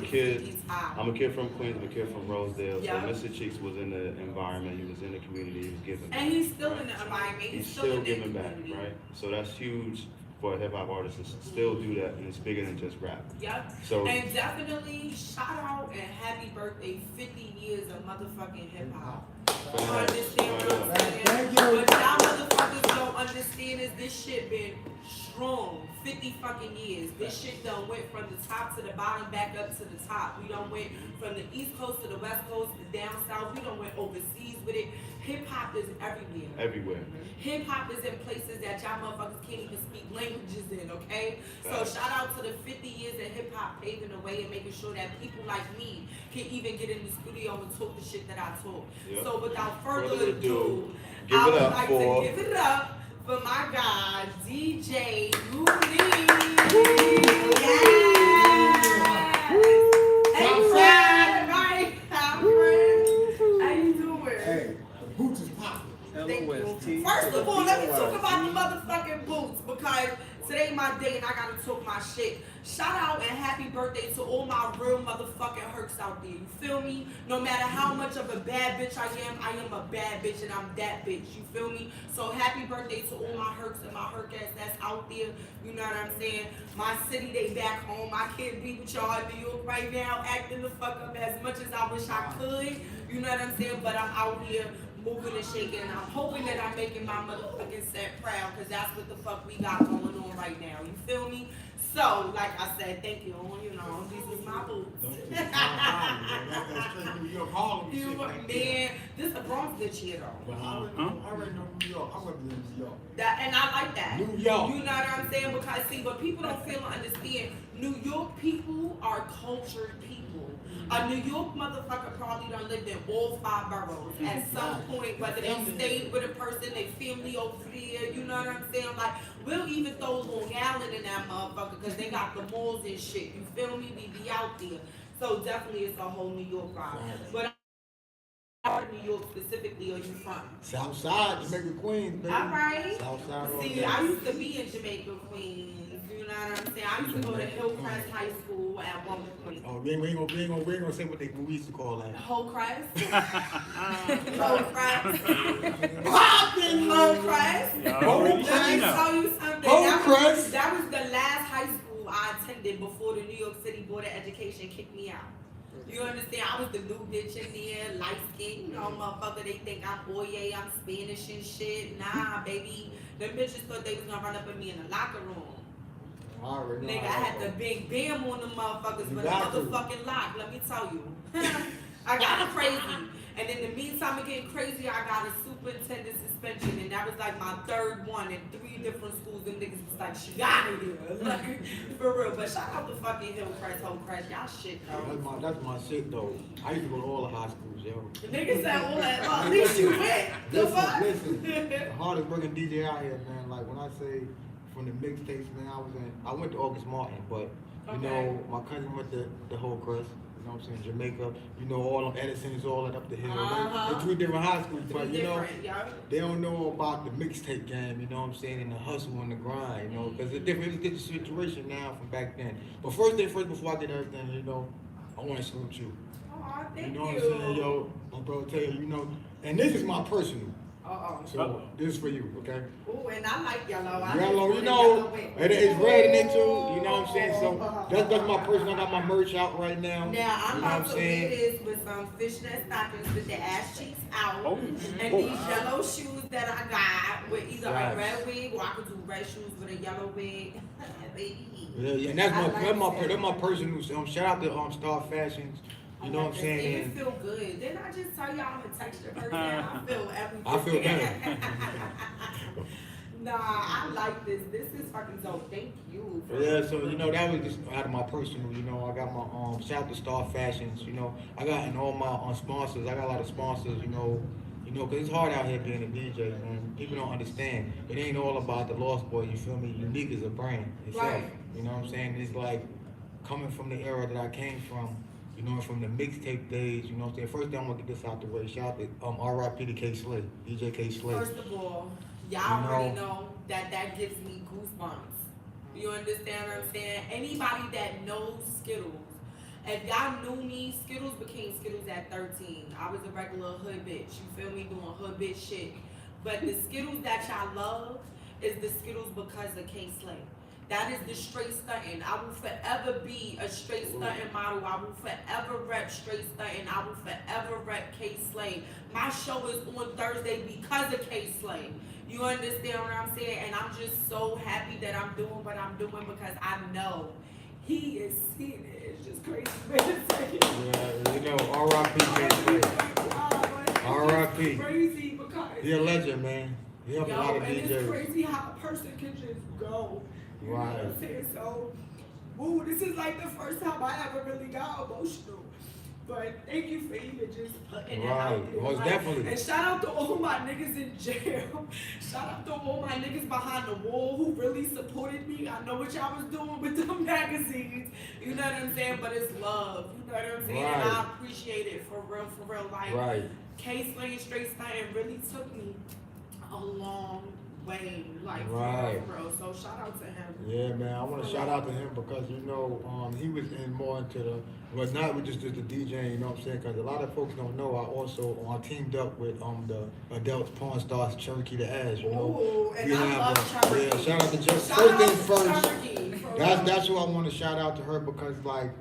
I'm a kid from Queens. I'm a kid from Rosedale. Yeah. So Mr. Cheeks was in the environment. He was in the community. He was giving back. And he's still right? in the environment. He's still still in the giving back, community. right? So that's huge for a hip hop artist to still do that, and it's bigger than just rap. Yep. So And definitely shout out and happy birthday, 50 years of motherfucking hip hop. You understand what I'm saying? Thank you. What y'all motherfuckers don't understand is this shit been strong 50 fucking years. This shit done went from the top to the bottom, back up to the top. We done went from the East Coast to the West Coast to down south. We done went overseas with it. Hip hop is everywhere. everywhere. Hip hop is in places that y'all motherfuckers can't even speak languages in, okay? So shout out to the 50 years of hip hop paving the way and making sure that people like me can even get in the studio and talk the shit that I talk. Yep. So without further Further ado, give I it would up like for- to give it up for my guy, DJ Moody. Yes! Hey, Fred, right? How you doing? Hey, the boots is popping. Thank you. First of all, let me talk about the motherfucking boots because today my day and I gotta talk my shit. Shout out and happy birthday to all my real motherfucking herks out there. You feel me? No matter how much of a bad bitch I am a bad bitch and I'm that bitch. You feel me? So happy birthday to all my herks and my herk ass that's out there. You know what I'm saying? My city, they back home. I can't be with y'all in New York right now acting the fuck up as much as I wish I could. You know what I'm saying? But I'm out here moving and shaking, and I'm hoping that I'm making my motherfucking set proud, because that's what the fuck we got going on right now. You feel me? So, like I said, thank you. You know, these was my boots. That's that straight New York Harlem You, shit right there. man, this is a Bronx bitch here though. But I already know New York. I went to New York. That, and I like that. New York. You know what I'm saying? Because see, but people don't feel or understand. New York people are cultured people. A New York motherfucker probably done lived in all 5 boroughs at some point, whether they stayed with a person, they family over there, you know what I'm saying? Like, we'll even throw Long Island in that motherfucker because they got the malls and shit, you feel me? We be out there. So definitely it's a whole New York vibe. But part of New York specifically are you from? Southside, Jamaica, Queens, baby. All right. Southside all See, day. I used to be in Jamaica, Queens. You know what I'm saying? I used to go to Hillcrest High School at one point. Oh, we ain't gonna say what we used to call that. Hillcrest. Hillcrest. Poppin'! Hillcrest. Y'all already Let me know. tell you something. Hillcrest. That was the last high attended before the New York City Board of Education kicked me out. You understand? I was the new bitch in there, light skin, you know, motherfucker. They think I'm Oye, I'm Spanish and shit. Nah, baby. Them bitches thought they was gonna run up at me in the locker room. I already know Nigga, I how had that the big bam on them motherfuckers You with a got to. motherfucking lock, let me tell you. I got crazy. And in the meantime of getting crazy, I got a superintendent suspension, and that was like my third one in 3 different schools. And niggas was like, she out of here. Like, for real. But shout out to fucking Hillcrest, Homecrest. Y'all shit, though. That's my shit though. I used to go to all the high schools, yo. The niggas said all that, well, at least you went. The fuck? Listen, the hardest working DJ out here, man. Like when I say from the mixtapes, man, I went to August Martin, but you know, my cousin went to the Hillcrest. You know what I'm saying? Jamaica, you know, all them Edison's, all that up the hill. They're 3 different high schools, but you know, they don't know about the mixtape game, you know what I'm saying, and the hustle and the grind, you know, because it's a different situation now from back then. But first thing first, before I get everything, you know, I want to salute you. Aw, thank You know what I'm saying, yo, my brother tell you, you know, and this is my personal. So this is for you, okay? Ooh, and I like yellow. Yellow, you know, it's red in it too, you know what I'm saying? So that's my personal. I got my merch out right now. Now I'm you know what about to wear this with some fishnet stockings with the ass cheeks out, and these yellow shoes that I got with either a red wig or I could do red shoes with a yellow wig. Baby. Yeah, and that's my personal. Shout out to Star Fashions. You know what I'm saying? It feel good. Didn't I just tell y'all I'm a texture person? I feel everything. I feel better. Nah, I like this. This is fucking dope. Thank you. Yeah, so you know that was just out of my personal. You know, I got my shout out to Star Fashions. You know, I got in all my sponsors. I got a lot of sponsors. You know, cause it's hard out here being a DJ, man. People don't understand. It ain't all about the Lost Boy. You feel me? Unique is a brand itself. Right. You know what I'm saying? It's like coming from the era that I came from. You know, from the mixtape days, you know what I'm saying? First thing I'm gonna get this out the way. Shout out to R.I.P. to K Slay, DJ K Slay. First of all, y'all already know that gives me goosebumps. You understand what I'm saying? Anybody that knows Skiddlez, if y'all knew me, Skiddlez became Skiddlez at 13. I was a regular hood bitch, you feel me, doing hood bitch shit. But the Skiddlez that y'all love is the Skiddlez because of K Slay. That is the straight stunting. I will forever be a straight stunting model. I will forever rep straight stunting. I will forever rep K Slay. My show is on Thursday because of K Slay. You understand what I'm saying? And I'm just so happy that I'm doing what I'm doing because I know he is seeing it. It's just crazy. Yeah, you know, R.I.P. K Slay. R.I.P. Crazy because He a legend, man. He helped a lot of and DJs. it's crazy how a person can just go. You know what I'm saying? So, woo, this is like the first time I ever really got emotional. But thank you for even just putting that out there. Most definitely. And shout out to all my niggas in jail. Shout out to all my niggas behind the wall who really supported me. I know what y'all was doing with them magazines. You know what I'm saying? But it's love. You know what I'm saying? And I appreciate it for real. Like, K Slay and Straight Stunting really took me a long way, like for real. So shout out to him. Yeah, man, I want to shout out to him because you know he was in more into the, well, not with just the DJ. You know what I'm saying? Because a lot of folks don't know. I also teamed up with the Adults Porn Stars Cherokee the Ash. You know, ooh, and I love Cherokee. Yeah, shout out to Cherokee. First things first. That's who I want to shout out to her because like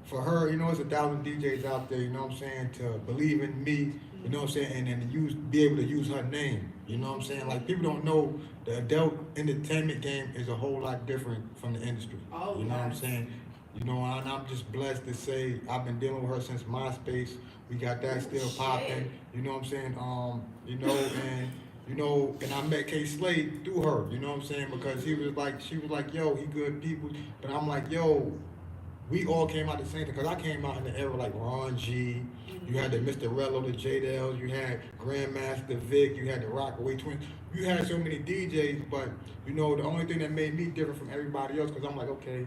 for her, you know, it's 1,000 DJs out there. You know what I'm saying? To believe in me. You know what I'm saying? And then be able to use her name. You know what I'm saying? Like, people don't know the adult entertainment game is a whole lot different from the industry. Oh, you know what I'm saying? You know, and I'm just blessed to say I've been dealing with her since MySpace. We got that still popping. You know what I'm saying? And I met K Slay through her. You know what I'm saying? Because she was like, yo, he good people. But I'm like, yo, we all came out the same thing. Because I came out in the era like Ron G. You had the Mr. Rello, the J-Dells, you had Grandmaster Vic, you had the Rockaway Twins. You had so many DJs, but you know, the only thing that made me different from everybody else, because I'm like, okay,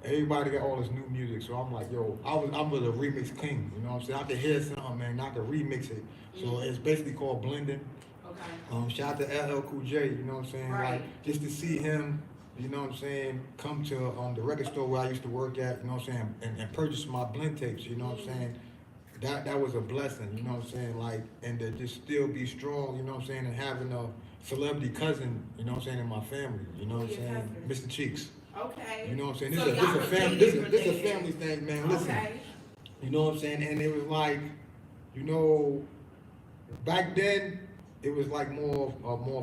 everybody got all this new music, so I'm like, yo, I was a remix king, you know what I'm saying? I could hear something, man, I could remix it. So it's basically called blending. Okay. Shout out to LL Cool J, you know what I'm saying? Right. Like, just to see him, you know what I'm saying, come to the record store where I used to work at, you know what I'm saying, and purchase my blend tapes, you know what I'm saying? That was a blessing, you know what I'm saying, like, and to just still be strong, you know what I'm saying, and having a celebrity cousin, you know what I'm saying, in my family, you know what I'm saying, Mr. Cheeks. Okay. Okay. You know what I'm saying? So This y'all a family. related, This a related. family thing, man. Listen. Okay. You know what I'm saying? And it was like, you know, back then it was like more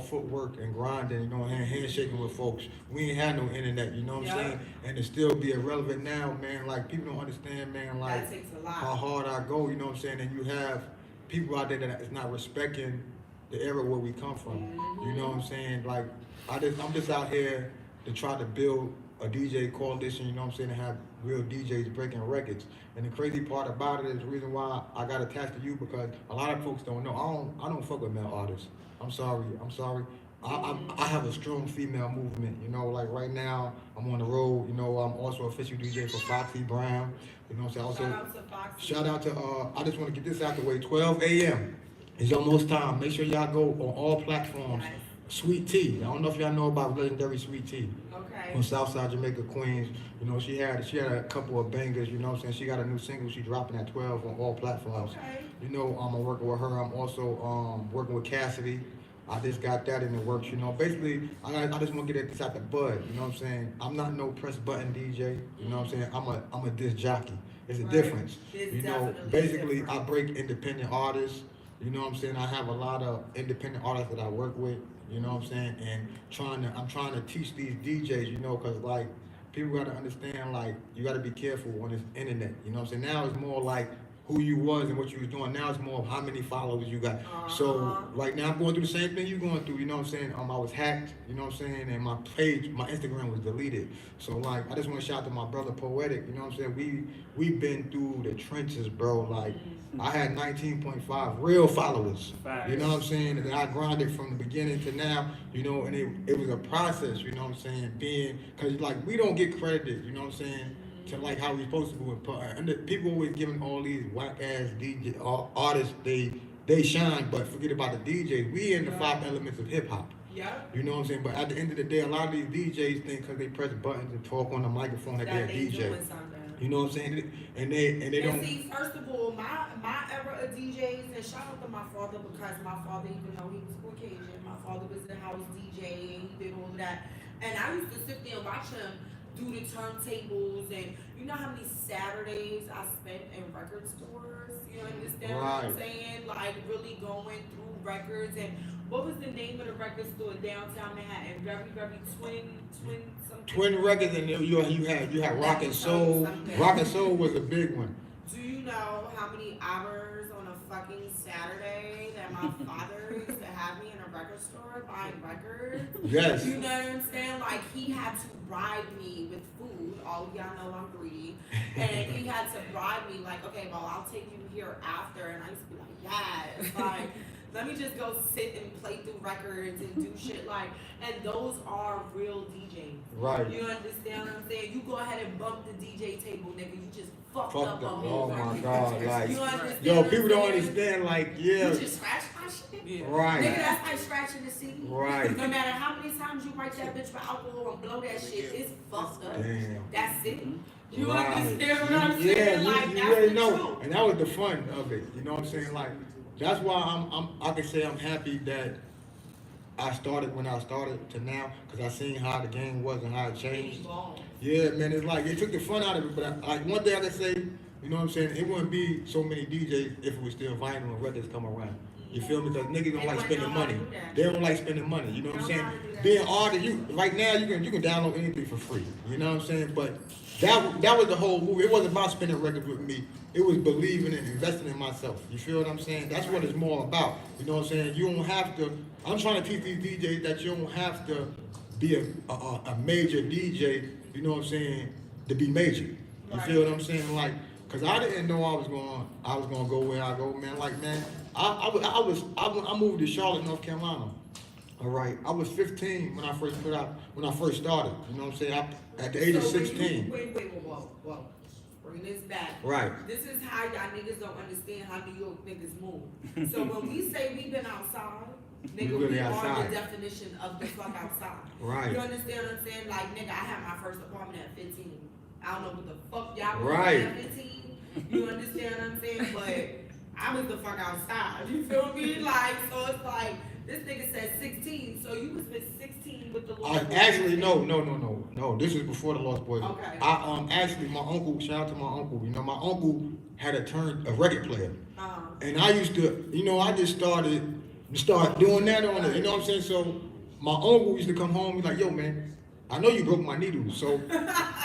footwork and grinding, you know, handshaking with folks. We ain't had no internet, you know what I'm saying? And to still be irrelevant now, man, like people don't understand, man, like That takes a lot. how hard I go, you know what I'm saying? And you have people out there that is not respecting the era where we come from. You know what I'm saying? Like I'm just out here to try to build a DJ coalition, you know what I'm saying, to have real DJs breaking records. And the crazy part about it is the reason why I got attached to you, because a lot of folks don't know. I don't fuck with male artists. I'm sorry. I have a strong female movement, you know, like right now I'm on the road, you know, I'm also official DJ for Foxy Brown. You know what I'm saying? Shout out to Foxy. Shout out to I just want to get this out the way, 12 a.m. It's almost time. Make sure y'all go on all platforms. Yes. Sweet Tea. I don't know if y'all know about legendary Sweet Tea. Okay. From Southside Jamaica, Queens. You know, she had a couple of bangers, you know what I'm saying? She got a new single she's dropping at 12 on all platforms. Okay. You know, I'm working with her. I'm also working with Cassidy. I just got that in the works, you know. Basically, I just want to get this out the bud, you know what I'm saying? I'm not no press button DJ, you know what I'm saying? I'm a disc jockey. It's a Right. difference. It's You know, definitely basically different. I break independent artists, you know what I'm saying? I have a lot of independent artists that I work with, you know what I'm saying? And I'm trying to teach these DJs, you know, because like people got to understand, like you got to be careful on this internet, you know what I'm saying? Now it's more like who you was and what you was doing. Now it's more of how many followers you got. So right now I'm going through the same thing you're going through, you know what I'm saying? I was hacked, you know what I'm saying? And my page, my Instagram was deleted. So like I just want to shout out to my brother Poetic, you know what I'm saying? We've been through the trenches, bro. Like I had 19.5 real followers. Facts. You know what I'm saying? And I grinded from the beginning to now, you know, and it was a process, you know what I'm saying? Cause like we don't get credited, you know what I'm saying? To like how we supposed to do it. And people always giving all these whack ass DJ artists they shine, but forget about the DJs. We in the 5 elements of hip hop. Yep. You know what I'm saying? But at the end of the day, a lot of these DJs think because they press buttons and talk on the microphone that they're a they DJ. doing something. You know what I'm saying? And they don't. And see, first of all, my era of DJs, and shout out to my father, because my father, even though he was Caucasian, my father was a house DJ and he did all of that. And I used to sit there and watch him do the turntables, and you know how many Saturdays I spent in record stores? You understand what I'm Right. saying? Like really going through records. And what was the name of the record store downtown Manhattan? Very twin something. Twin records, and you had Rock and Soul. Rock and Soul was a big one. Do you know how many hours on a fucking Saturday that my father used to have me in a record store buying records? Yes. You know what I'm saying? Like he had to bribe me with food. All of y'all know I'm greedy. And he had to bribe me like, okay, well I'll take you here after. And I used to be like, yes. Like, let me just go sit and play through records and do shit like, and those are real DJs. Right. You understand what I'm saying? You go ahead and bump the DJ table, nigga. You just fucked Fucked up a up. whole Oh my record. God. Like, You understand yo, what I'm people don't saying? understand. Like, yeah. You just scratch my shit. Yeah. Nigga, Right. that's like scratching the CD. Right. No matter how many times you write that bitch for alcohol and blow that shit, it's fucked up. Damn. That's it. You Right. understand what I'm Yeah, saying? you, Like, you that's really the know. truth. And that was the fun of it. You know what I'm saying? Like, that's why I can say I'm happy that I started when I started to now, because I seen how the game was and how it changed. Yeah, man, it's like, it took the fun out of it, but like one thing I can say, you know what I'm saying, it wouldn't be so many DJs if it was still vinyl and records come around. You feel me? Because niggas don't like spending money. They don't like spending money, you know what I'm saying? Being artist, right now you can download anything for free, you know what I'm saying? But that was the whole movie. It wasn't about spending records with me. It was believing and investing in myself. You feel what I'm saying? That's what it's more about. You know what I'm saying? You don't have to, I'm trying to teach these DJs that you don't have to be a major DJ, you know what I'm saying, to be major. You feel what I'm saying? Like, cause I didn't know I was gonna go where I go, man. Like, man, I moved to Charlotte, North Carolina. All right, I was 15 when I first started. You know what I'm saying? At the age of 16. Wait, whoa. Bring this back. Right. This is how y'all niggas don't understand how New York niggas move. So when we say we been outside, nigga, really we outside. are the definition of the fuck outside. Right. You understand what I'm saying? Like, nigga, I had my first apartment at 15. I don't know what the fuck y'all was Right. at 15. You understand what I'm saying? But I was the fuck outside. You feel me? Like, so it's like, This nigga said 16, so you was with 16 with the I Lost Boys. actually no. This was before the Lost Boys. Okay. Actually my uncle. Shout out to my uncle. You know, my uncle had a record player, and I used to, you know, I just started doing that on it. You know what I'm saying? So my uncle used to come home. He's like, "Yo, man, I know you broke my needles, so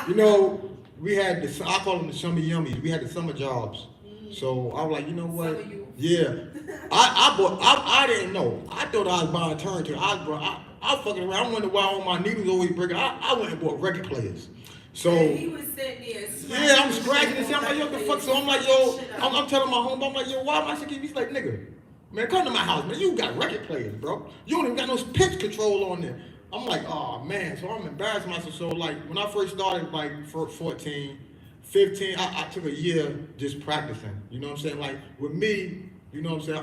you know." We had I call them the summer yummies. We had the summer jobs. So I was like, you know what? Summer you. Yeah. I didn't know. I thought I was buying turntable. I was fucking around. I wonder why all my needles always breaking. I went and bought record players. So And he was sitting there scratching. yeah, I'm scratching and shit. I'm like, yo, what the fuck? So I'm like, yo, I'm telling my homie, I'm like, yo, why am I shaking? He's like, nigga, man, come to my house, man. You got record players, bro. You don't even got no pitch control on there. I'm like, oh man, so I'm embarrassing myself. So like when I first started, like for 14, 15, I took a year just practicing. You know what I'm saying? Like with me, you know what I'm saying?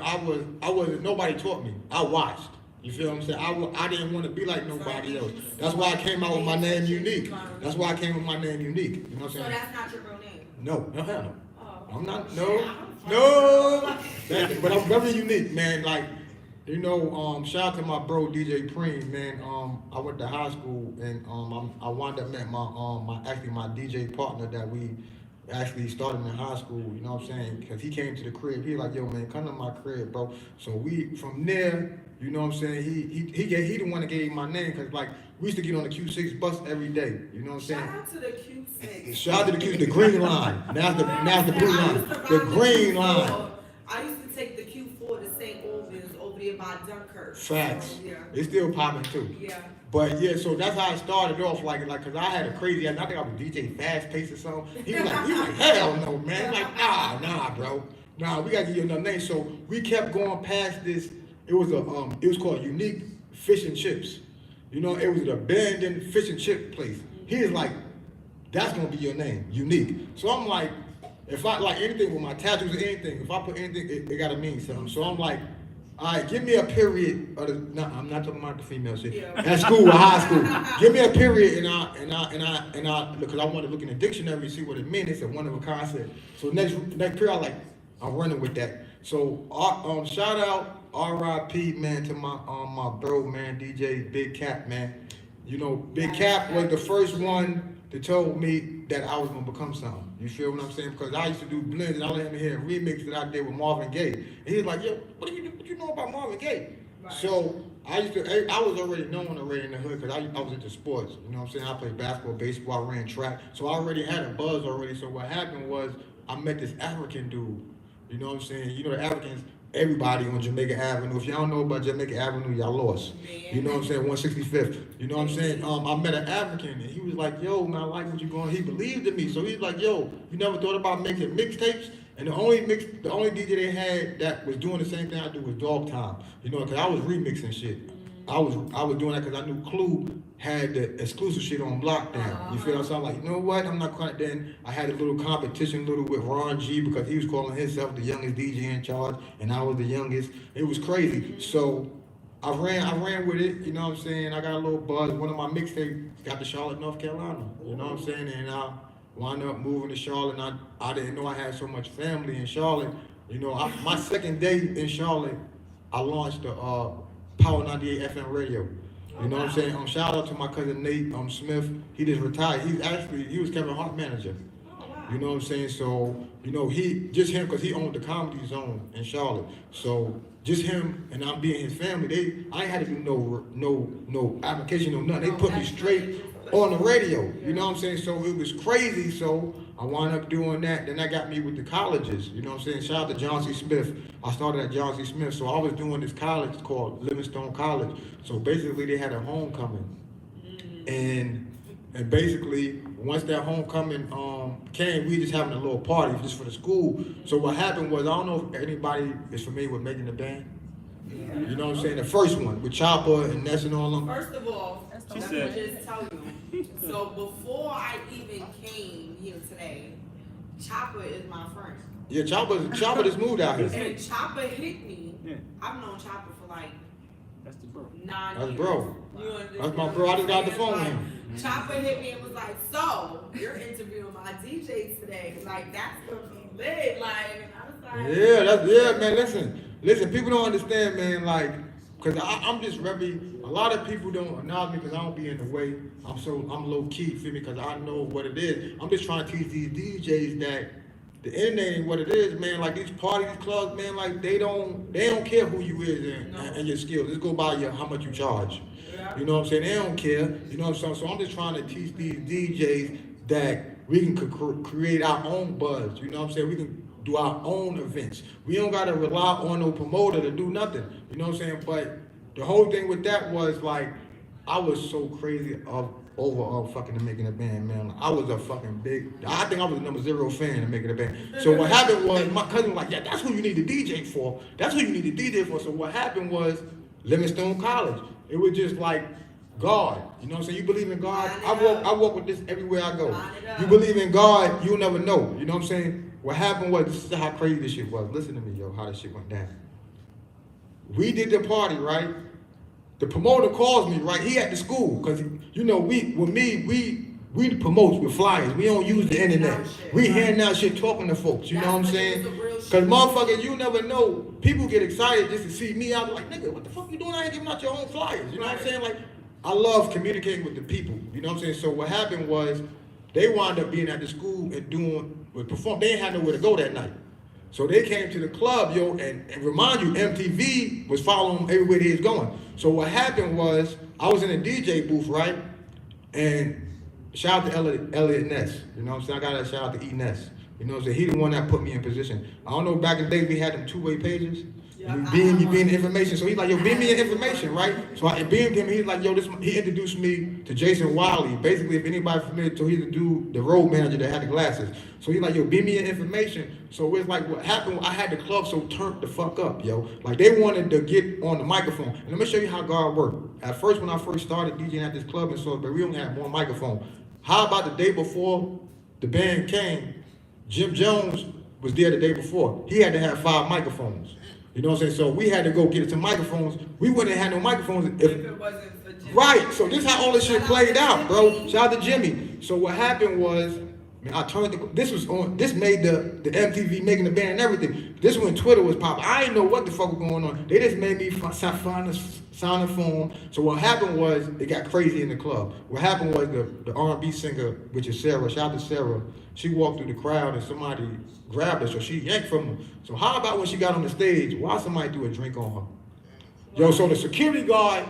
I wasn't, nobody taught me. I watched. You feel what I'm saying? I didn't want to be like nobody else. That's why I came out with my name Unique. That's why I came with my name Unique. You know what I'm So saying? that's not your real name? No, hell no. Oh. I'm not, Shit, no. I don't But I'm very unique, man. Like, you know, shout out to my bro DJ Preem, man. I went to high school and I wound up met my DJ partner that we actually started in high school. You know what I'm saying? Because he came to the crib. He like, yo, man, come to my crib, bro. So we from there, you know what I'm saying? He the one that gave me my name because like we used to get on the Q6 bus every day. You know what I'm saying? Shout out to the Q6. Shout out to the Q, the green line. Now the blue line. The green line. I used to take the Q4 to St. Albans over there by Dunkirk. Facts. So, yeah. It's still popping too. Yeah. But yeah, so that's how I started off, like, cause I had a crazy, I think I was DJ Fast Pace or something. He was like, hell no, man. Like, nah, bro. Nah, we gotta give you another name. So we kept going past this. It was called Unique Fish and Chips. You know, it was an abandoned fish and chip place. He was like, that's gonna be your name, Unique. So I'm like, if I like anything with my tattoos or anything, if I put anything, it gotta mean something. So I'm like, all right, give me a period. No, I'm not talking about the female shit. Yeah. At school or high school, give me a period, and I because I wanted to look in the dictionary to see what it meant. It's a one of a concept. So next period, I'm running with that. So shout out R.I.P. man to my bro man DJ Big Cap man. You know, Big Cap was the first one that told me that I was gonna become something. You feel what I'm saying? Because I used to do blends and I let him hear a remix that I did with Marvin Gaye. And he was like, yo, what do you know about Marvin Gaye? Right. So I was already known in the hood because I was into sports. You know what I'm saying? I played basketball, baseball, I ran track. So I already had a buzz already. So what happened was I met this African dude. You know what I'm saying? You know the Africans, everybody on Jamaica Avenue. If y'all don't know about Jamaica Avenue, y'all lost. You know what I'm saying? 165th. You know what I'm saying? I met an African and he was like, yo, man, I like what you're going. He believed in me. So he's like, yo, you never thought about making mixtapes? And the only DJ they had that was doing the same thing I do was Dog Time. You know, because I was remixing shit. I was doing that because I knew Clue had the exclusive shit on lockdown. You feel what I'm saying? Like, you know what? I'm not quite. Then I had a little competition with Ron G because he was calling himself the youngest DJ in charge, and I was the youngest. It was crazy. So I ran with it. You know what I'm saying? I got a little buzz. One of my mixtapes got to Charlotte, North Carolina. You know what I'm saying? And I wound up moving to Charlotte. And I didn't know I had so much family in Charlotte. You know, my second day in Charlotte, I launched the Power 98 FM radio. You know what I'm saying? Shout out to my cousin Nate Smith. He just retired. He was Kevin Hart manager. You know what I'm saying? So, you know, because he owned the Comedy Zone in Charlotte. So just him and I'm being his family, I ain't had to do no application or nothing. They put me straight on the radio. You know what I'm saying? So it was crazy. So I wound up doing that. Then that got me with the colleges. You know what I'm saying? Shout out to John C. Smith. I started at John C. Smith. So I was doing this college called Livingstone College. So basically they had a homecoming. And basically once that homecoming came, we just having a little party just for the school. So what happened was, I don't know if anybody is familiar with Making the Band. Yeah. You know what I'm saying? The first one with Chopper and Ness and all them. First of all, let me just tell you. So before I even came here today, Chopper is my friend. Yeah, Chopper just moved out here. And Chopper hit me. Yeah. I've known Chopper for like that's the bro. 9 That's years. bro. That's my bro. I just got the phone with him. Chopper hit me and was like, so, you're interviewing my DJ today. Like, that's gonna be lit. Like, and I was like, Yeah, man, listen, people don't understand, man, like, Cause I'm just very, a lot of people don't acknowledge me because I don't be in the way. I'm low key, feel me? Cause I know what it is. I'm just trying to teach these DJs that the internet ain't what it is, man. Like these parties, clubs, man, like they don't care who you is and your skills. Just go by how much you charge. You know what I'm saying? They don't care. You know what I'm saying? So I'm just trying to teach these DJs that we can create our own buzz. You know what I'm saying? We can do our own events. We don't gotta rely on no promoter to do nothing. You know what I'm saying? But the whole thing with that was like, I was so crazy over fucking the Making a Band, man. I was a fucking I think I was the number 0 fan of Making a Band. So what happened was my cousin was like, yeah, that's who you need to DJ for. That's who you need to DJ for. So what happened was Livingstone College. It was just like God. You know what I'm saying? You believe in God? I walk with this everywhere I go. You believe in God, you'll never know. You know what I'm saying? What happened was, this is how crazy this shit was. Listen to me, yo, how this shit went down. We did the party, right? The promoter calls me, right? He at the school, because, you know, we promote with flyers. We don't use the internet. We handing out shit, talking to folks, you know what I'm saying? Because motherfucker, you never know. People get excited just to see me out, like, nigga, what the fuck you doing out here giving out your own flyers? You know what I'm saying? Like, I love communicating with the people, you know what I'm saying? So what happened was, they wound up being at the school and perform. They didn't have nowhere to go that night. So they came to the club, yo, and remind you, MTV was following everywhere they was going. So what happened was, I was in a DJ booth, right? And shout out to Elliot Ness, you know what I'm saying? I got to shout out to E. Ness. You know what I'm saying? He the one that put me in position. I don't know, back in the day, we had them two-way pages. You beam the information. So he's like, yo, beam me your information, right? So I beamed him. He's like, yo, he introduced me to Jason Wiley. Basically, if anybody familiar, so he's the dude, the road manager that had the glasses. So he's like, yo, beam me your information. So it's like, what happened, I had the club so turned the fuck up, yo. Like, they wanted to get on the microphone. And let me show you how God worked. At first, when I first started DJing at this club in Salisbury, we only had one microphone. How about the day before the band came, Jim Jones was there the day before. He had to have 5 microphones. You know what I'm saying? So we had to go get some microphones. We wouldn't have had no microphones if it wasn't for Jimmy. Right. So this is how all this shit played out, bro. Shout out to Jimmy. So what happened was, man, I turned this made the MTV Making the Band and everything. This when Twitter was popping. I didn't know what the fuck was going on. They just made me sign a form. So what happened was, it got crazy in the club. What happened was the R&B singer, which is Sarah, shout out to Sarah, she walked through the crowd and somebody grabbed her, so she yanked from her. So how about when she got on the stage, why somebody threw a drink on her? Yo, so the security guard,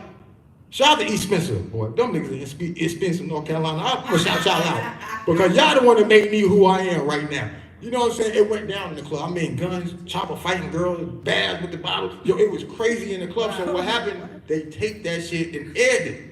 shout out to East Spencer, boy. Them niggas in East Spencer, North Carolina, I push out y'all out. Because y'all the one that make me who I am right now. You know what I'm saying? It went down in the club. I mean, guns, chopper fighting girls, bags with the bottle. Yo, it was crazy in the club. So what happened, they take that shit and aired it.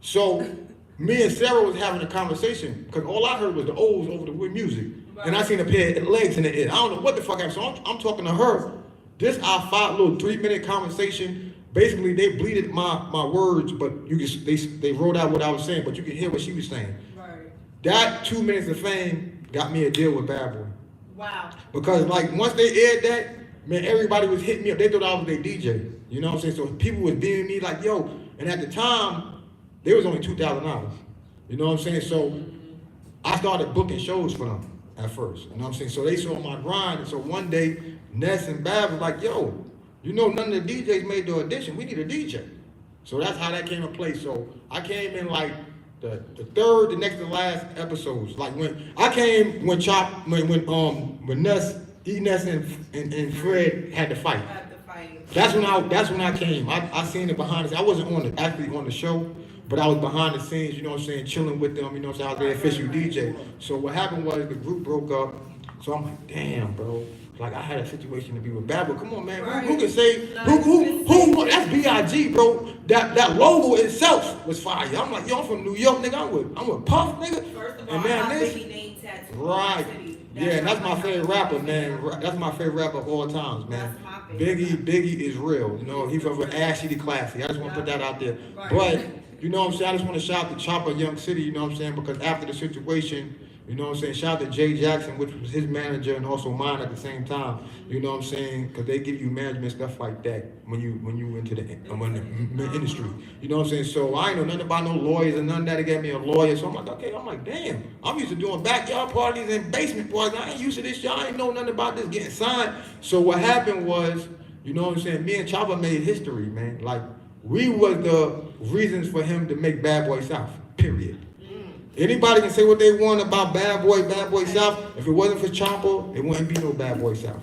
So me and Sarah was having a conversation, because all I heard was the O's over the music. And I seen a pair of legs in the air. I don't know what the fuck happened. So I'm talking to her. This our 3-minute conversation. Basically, they bleeded my words, but they wrote out what I was saying, but you can hear what she was saying. Right. That 2 minutes of fame got me a deal with Bad Boy. Wow. Because like once they aired that, man, everybody was hitting me up. They thought I was their DJ. You know what I'm saying? So people was being me like, yo. And at the time, they was only $2,000. You know what I'm saying? So I started booking shows for them at first. You know what I'm saying? So they saw my grind. And so one day, Ness and Bab was like, yo, you know, none of the DJs made the audition. We need a DJ. So that's how that came to play. So I came in like the third, the next to last episodes. Like when I came, when Ness, E-Ness and Fred had to fight. That's when I came. I seen it behind the scenes. I wasn't actually on the show, but I was behind the scenes, you know what I'm saying, chilling with them, you know what I'm saying, I was their official DJ. So what happened was the group broke up. So I'm like, damn, bro. Like I had a situation to be with Bad Boy. Come on, man. Right. Who can say who that's B.I.G., bro. That logo itself was fire. I'm like, yo, I'm from New York, nigga. I'm with Puff, nigga. First of all, and man, this name tattoo. Right. Yeah, that's my favorite rapper, man. That's my favorite rapper of all times, man. Biggie is real. You know, he's from Ashy to Classy. I just want to put that out there. Right. But, you know what I'm saying, I just want to shout out to Chopper Young City, you know what I'm saying, because after the situation, you know what I'm saying, shout out to Jay Jackson, which was his manager and also mine at the same time. You know what I'm saying, because they give you management stuff like that when you into the industry. You know what I'm saying, so I ain't know nothing about no lawyers and none of that. They gave me a lawyer, so I'm like, okay, I'm like, damn, I'm used to doing backyard parties and basement parties. I ain't used to this shit. I ain't know nothing about this getting signed. So what happened was, You know what I'm saying? Me and Chopper made history, man. Like, we was the reasons for him to make Bad Boy South, period. Anybody can say what they want about Bad Boy South. If it wasn't for Chopper, it wouldn't be no Bad Boy South.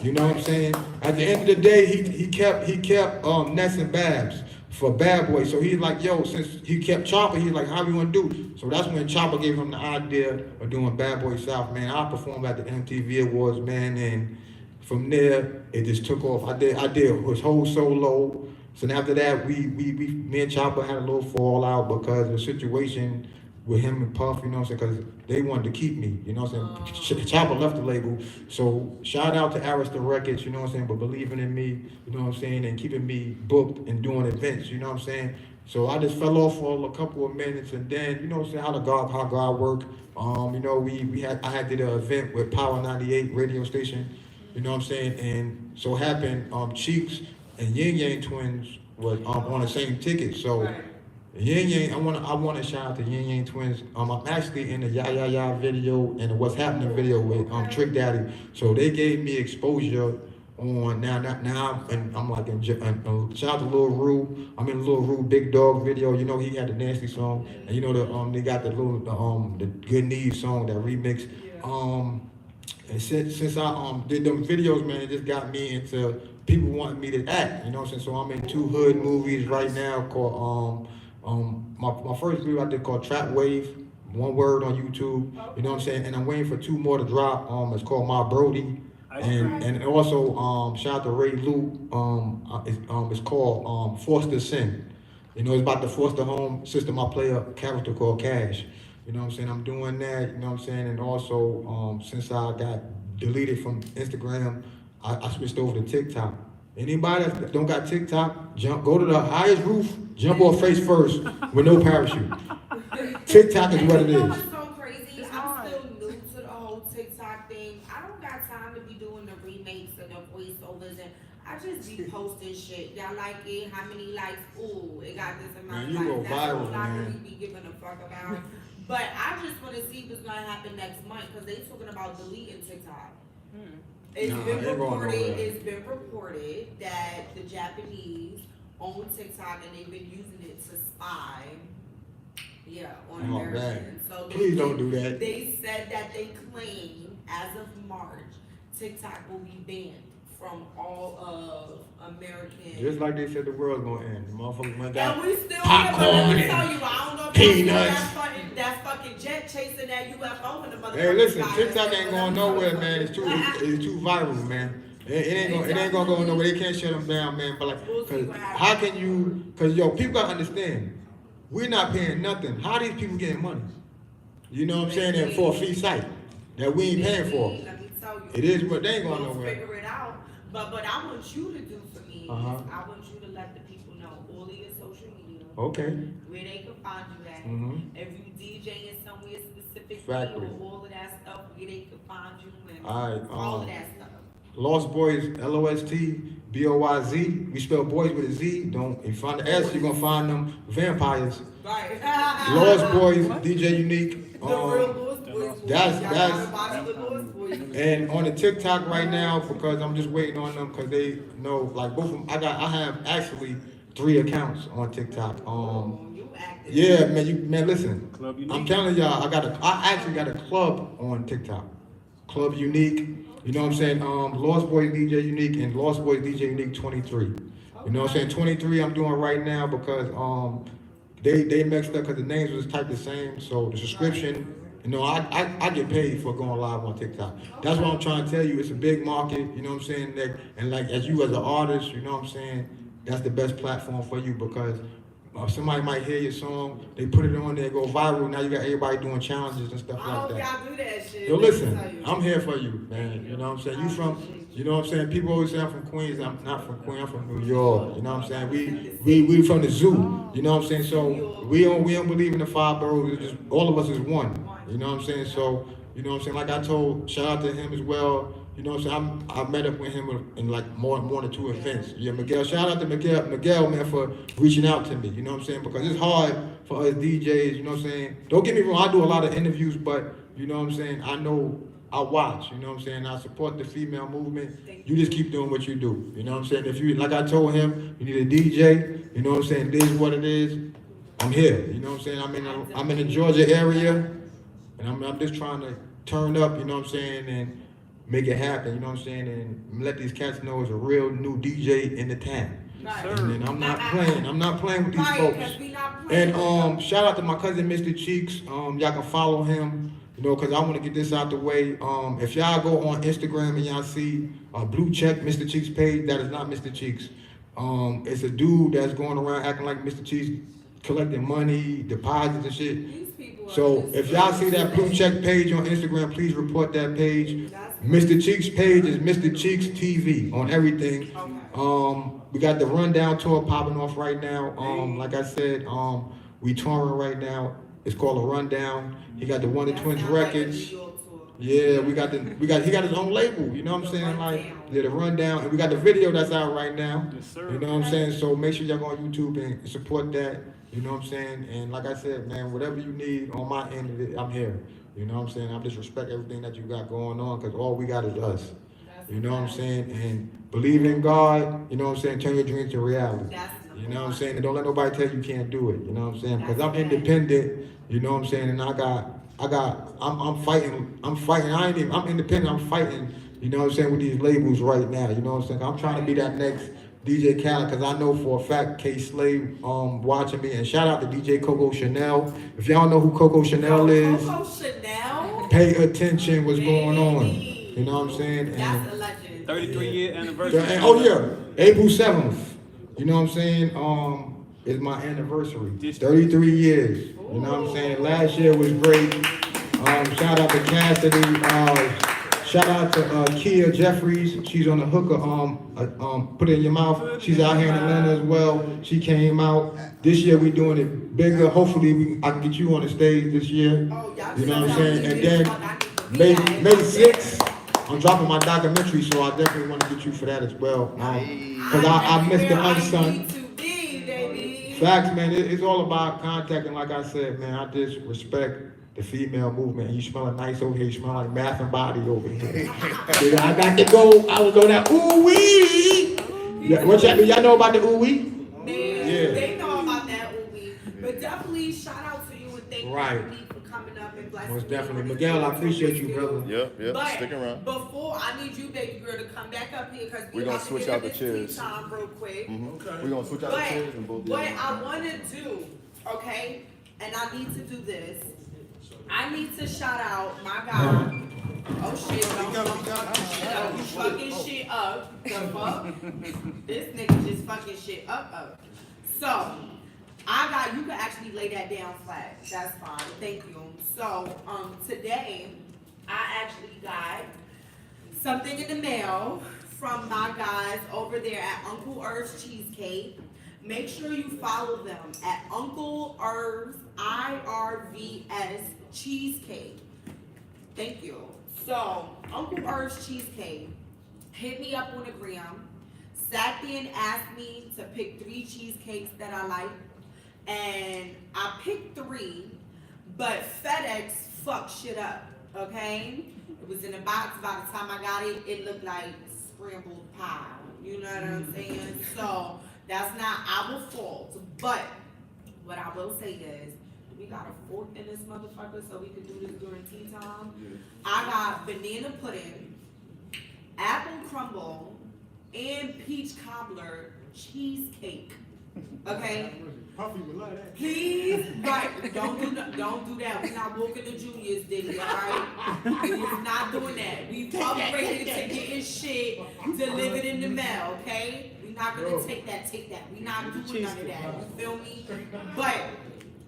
You know what I'm saying? At the end of the day, he kept Ness and Babs for Bad Boy. So he's like, yo, since he kept Chopper, he's like, how we gonna do? So that's when Chopper gave him the idea of doing Bad Boy South, man. I performed at the MTV Awards, man, and from there it just took off. I did his whole solo. So after that, me and Chopper had a little fallout because of the situation with him and Puff, you know what I'm saying? Because they wanted to keep me, you know what I'm saying? Chopper left the label. So shout out to Arista Records, you know what I'm saying, but believing in me, you know what I'm saying, and keeping me booked and doing events, you know what I'm saying? So I just fell off for a couple of minutes, and then, you know what I'm saying, how God work. You know, I had did an event with Power 98 radio station, you know what I'm saying, and so happened Cheeks and Yin Yang Twins was on the same ticket. So Yin Yang, I want to shout out to Yin Yang Twins. I'm actually in the Ya Ya Ya video and the What's Happening video with Trick Daddy. So they gave me exposure on now, and I'm like shout out to Lil Rue. I'm in Lil Rue Big Dog video. You know he had the Nasty song, and you know they got the Good Need song, that remix. And since I did them videos, man, it just got me into people wanting me to act. You know what I'm saying? So I'm in 2 hood movies right now called my first video I did called Trap Wave, one word on YouTube. You know what I'm saying? And I'm waiting for 2 more to drop. It's called My Brody. And also shout out to Ray Luke. It's called Foster Sin. You know, it's about the foster home system. I play a character called Cash. You know what I'm saying? I'm doing that, you know what I'm saying? And also, since I got deleted from Instagram, I switched over to TikTok. Anybody that don't got TikTok, go to the highest roof, jump off face first with no parachute. TikTok is what it is. It's so crazy. I'm still new to the whole TikTok thing. I don't got time to be doing the remakes and the voiceovers, and I just be posting shit. Y'all like it? How many likes? Ooh, it got this amount of likes. Man, you go viral, That's all I man. really be giving a fuck about. But I just want to see what's gonna happen next month because they talking about deleting TikTok. It's been reported that the Japanese own TikTok and they've been using it to spy, on Americans. So please don't do that. They said that they claim as of March, TikTok will be banned from all of American. Just like they said the world's gonna end. The motherfuckers went down. And we still popcorn let me and tell you, I don't know if peanuts. that fucking jet chasing that UFO in the motherfucker. Hey, listen, TikTok ain't going nowhere, man. It's too viral, man. It ain't gonna go nowhere. They can't shut them down, man. But like, cause how can you? Cause people gotta understand, we're not paying nothing. How these people getting money? You know what I'm saying? And for a free site that we ain't paying for. Let me tell you. It is, but they ain't going We'll nowhere. figure it out. But I want you to do for me. Uh-huh. I want you to let the people know all of your social media. Okay. Where they can find you at. Mm-hmm. If you DJing somewhere specific, Factory. all of that stuff, where they can find you and All right, all of that stuff. Lost Boys, LOSTBOYZ. We spell boys with a Z. If you find the S, you're gonna find them vampires. Right. Lost Boys, DJ Unique. The real Lost Boys. that's- Y'all gotta watch the Lost Boys. And on the TikTok right now, because I'm just waiting on them, because they know, like both of them. I have actually 3 accounts on TikTok. You active. Yeah, man, listen. Club Unique. I'm telling y'all, I actually got a club on TikTok. Club Unique. You know what I'm saying? Lost Boys DJ Unique and Lost Boys DJ Unique 23. You know what I'm saying? 23 I'm doing right now because they mixed up because the names was typed the same. So the subscription, you know, I get paid for going live on TikTok. That's what I'm trying to tell you. It's a big market, you know what I'm saying? And like as you as an artist, you know what I'm saying? That's the best platform for you because somebody might hear your song, they put it on there, go viral. Now you got everybody doing challenges and stuff I like hope that. y'all do that shit. Yo, Let me listen, tell you. I'm here for you, man. You know what I'm saying? You know what I'm saying? People always say I'm from Queens. I'm not from Queens. I'm from New York. You know what I'm saying? We from the zoo. You know what I'm saying? So we don't believe in the 5 boroughs. It's just all of us is one. You know what I'm saying? So you know what I'm saying? Like I told, shout out to him as well. You know what I'm saying? I met up with him in like more than 2 events. Yeah, Miguel. Shout out to Miguel, man, for reaching out to me. You know what I'm saying? Because it's hard for us DJs. You know what I'm saying? Don't get me wrong. I do a lot of interviews, but you know what I'm saying? I know I watch, you know what I'm saying? I support the female movement. You just keep doing what you do, you know what I'm saying? If you, like I told him, you need a DJ, you know what I'm saying? This is what it is. I'm here, you know what I'm saying? I'm in the Georgia area, and I'm just trying to turn up, you know what I'm saying, and make it happen, you know what I'm saying, and let these cats know it's a real new DJ in the town. Right. And I'm not playing with these Right, folks. 'cause we not playing with them. Shout out to my cousin Mr. Cheeks. Y'all can follow him, you know, cause I want to get this out the way. If y'all go on Instagram and y'all see a blue check Mr. Cheeks page, that is not Mr. Cheeks. It's a dude that's going around acting like Mr. Cheeks, collecting money, deposits and shit. These people are So just- if y'all see that blue check page on Instagram, please report that page. Mr. Cheeks page is Mr. Cheeks TV on everything. Okay. We got the Rundown tour popping off right now. Like I said, we touring right now. It's called a Rundown. He got the Wonder That Twins sound like a records. New York tour. Yeah, he got his own label. You know what I'm saying? Like, yeah, the Rundown, and we got the video that's out right now. Yes, sir. You know what I'm saying? So make sure y'all go on YouTube and support that. You know what I'm saying? And like I said, man, whatever you need on my end of it, I'm here. You know what I'm saying? I just respect everything that you got going on, because all we got is us. You know what I'm saying? And believe in God, you know what I'm saying? Turn your dreams to reality. That's You know what I'm saying? And don't let nobody tell you can't do it. You know what I'm saying? Because I'm independent, you know what I'm saying? And I'm fighting. I'm independent. I'm fighting, you know what I'm saying, with these labels right now. You know what I'm saying? I'm trying to be that next DJ Khaled, because I know for a fact K Slave watching me. And shout out to DJ Coco Chanel. If y'all know who Coco Chanel is, Coco Chanel. pay attention what's going on. You know what I'm saying? And, That's a legend. 33-year anniversary. oh yeah, April 7th. You know what I'm saying? Is my anniversary. 33 years. You know what I'm saying? Last year was great. Shout out to Cassidy. Shout out to Kia Jeffries. She's on the hooker. Put it in your mouth. She's out here in Atlanta as well. She came out. This year we doing it bigger. Hopefully I can get you on the stage this year. Oh, y'all You know what I'm just saying? tell And me then what I need to be May at. 6th, I'm dropping my documentary, so I definitely want to get you for that as well. Because I missed the unsung. need to be, baby. Facts, man. It's all about contact, and like I said, man, I just respect the female movement. And you smelling nice over here. You smell like Bath and Body over here. I got to go. I was going that ooh wee. Yeah, what y'all know about the ooh wee? Man, Yeah. they know about that movie. But definitely shout out to you and thank Right. you for coming up and blessing Most me definitely. with Miguel, I this appreciate you, interview. brother. Yep, But stick around. before, I need you, baby girl, to come back up here because We're gonna about to switch get out the this chairs. tea time real quick. We're gonna switch out the But chairs and both. what I want to do, okay, and I need to do this. I need to shout out my guy. Oh shit! Don't you fucking shit up. The fuck? This nigga just fucking shit up. So you can actually lay that down flat. That's fine. Thank you. So today I actually got something in the mail from my guys over there at Uncle Irv's Cheesecake. Make sure you follow them at Uncle Irv's IRVS Cheesecake. Thank you. So Uncle Irv's Cheesecake hit me up on the gram, sat there and asked me to pick 3 cheesecakes that I like, and I picked 3, but FedEx fucked shit up. Okay, it was in a box. By the time I got it, it looked like scrambled pie. You know what I'm saying? So that's not our fault. But what I will say is, we got a fork in this motherfucker so we could do this during tea time. I got banana pudding, apple crumble, and peach cobbler cheesecake. Okay? Please, right? Don't do that. We're not walking the juniors, Diddy. All right? We're not doing that. We've upgraded to getting shit delivered in the mail. Okay? We're not gonna take that. We're not doing none of that. You feel me? But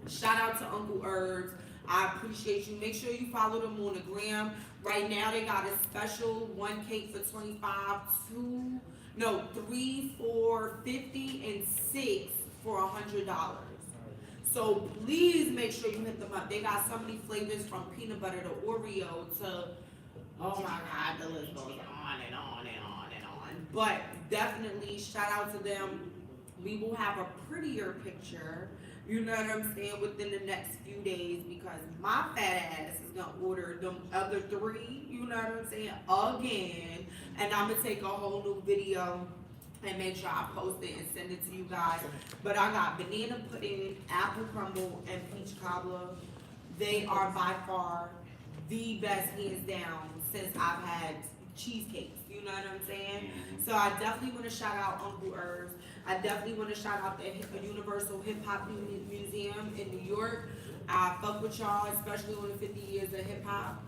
shout out to Uncle Herbs. I appreciate you. Make sure you follow them on the gram. Right now they got a special 1 cake for 25, 3 for 50, and 6 for $100. So please make sure you hit them up. They got so many flavors from peanut butter to Oreo to, oh my God, the list goes on and on and on and on. But definitely shout out to them. We will have a prettier picture You know what I'm saying? Within the next few days, because my fat ass is gonna order them other 3. You know what I'm saying? Again, and I'm gonna take a whole new video and make sure I post it and send it to you guys. But I got banana pudding, apple crumble, and peach cobbler. They are by far the best, hands down, since I've had cheesecakes. You know what I'm saying? So I definitely want to shout out Uncle Herbs. I definitely want to shout out the Universal Hip Hop Museum in New York. I fuck with y'all, especially on the 50 years of hip hop.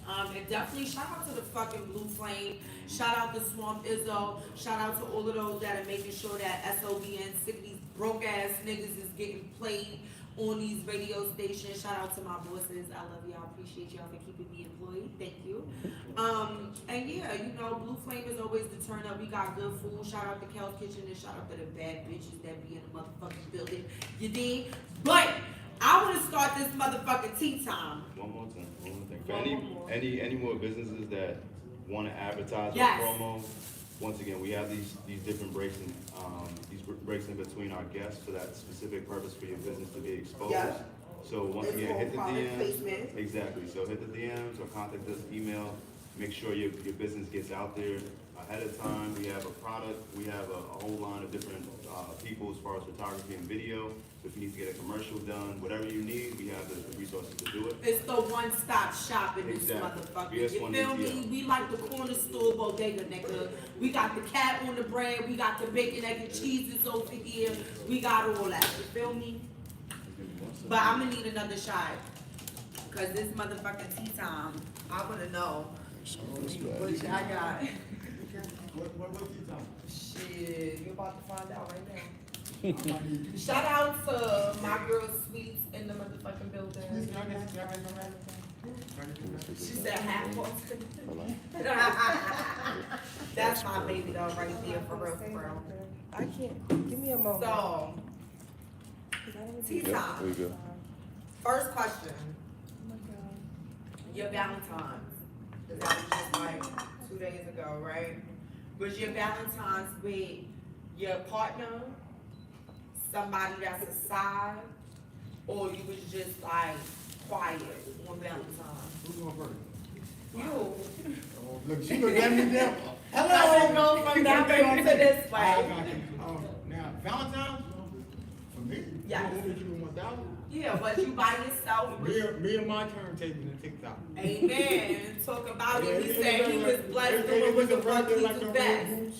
And definitely shout out to the fucking Blue Flame. Shout out to Swamp Izzo. Shout out to all of those that are making sure that SOBN, sick these broke ass niggas is getting played on these radio stations. Shout out to my bosses. I love y'all. Appreciate y'all for keeping me employed. Thank you. And yeah, you know, Blue Flame is always the turn up. We got good food. Shout out to Kel's Kitchen and shout out to the bad bitches that be in the motherfucking building. You dig? But I want to start this motherfucking tea time. One more thing. For One more. any more businesses that want to advertise Yes. or promo, once again, we have these different breaks in breaks in between our guests for that specific purpose for your business to be exposed. Yeah. So once It's again, all hit the product DMs. placement. Exactly. So hit the DMs or contact us, email. Make sure your business gets out there ahead of time. We have a product. We have a whole line of different people as far as photography and video. So if you need to get a commercial done, whatever you need, we have the resources to do it. It's the one-stop shop in this Exactly. motherfucker. BS You one feel ATL. me? We like the corner store bodega, nigga. We got the cat on the bread. We got the bacon, egg, and cheeses over here. We got all that. You feel me? But I'm gonna need another shot. Cause this motherfucking tea time, I wanna know what y'all got. What you talking? Shit, you about to find out right now. Shout out to my girl Sweets in the motherfucking building. She said half That's my baby though, right there, for real, for real. I can't. Give me a moment. So, tea time. There you go. First question. Your Valentine's. 'Cause that was just like 2 days ago, right? Was your Valentine's with your partner, somebody that's a side, or you was just like quiet on Valentine's? Who's going first? You. Oh, look, she looked at me down. I didn't go from that way to this I way. got you. Now, Valentine's, for me, Yes. you ordered you 1,000. Yeah, was you by yourself? Me and my turntable and TikTok. Amen. Talk about it. He It's said he was blessed doing what the fuck he like do the best. red boots.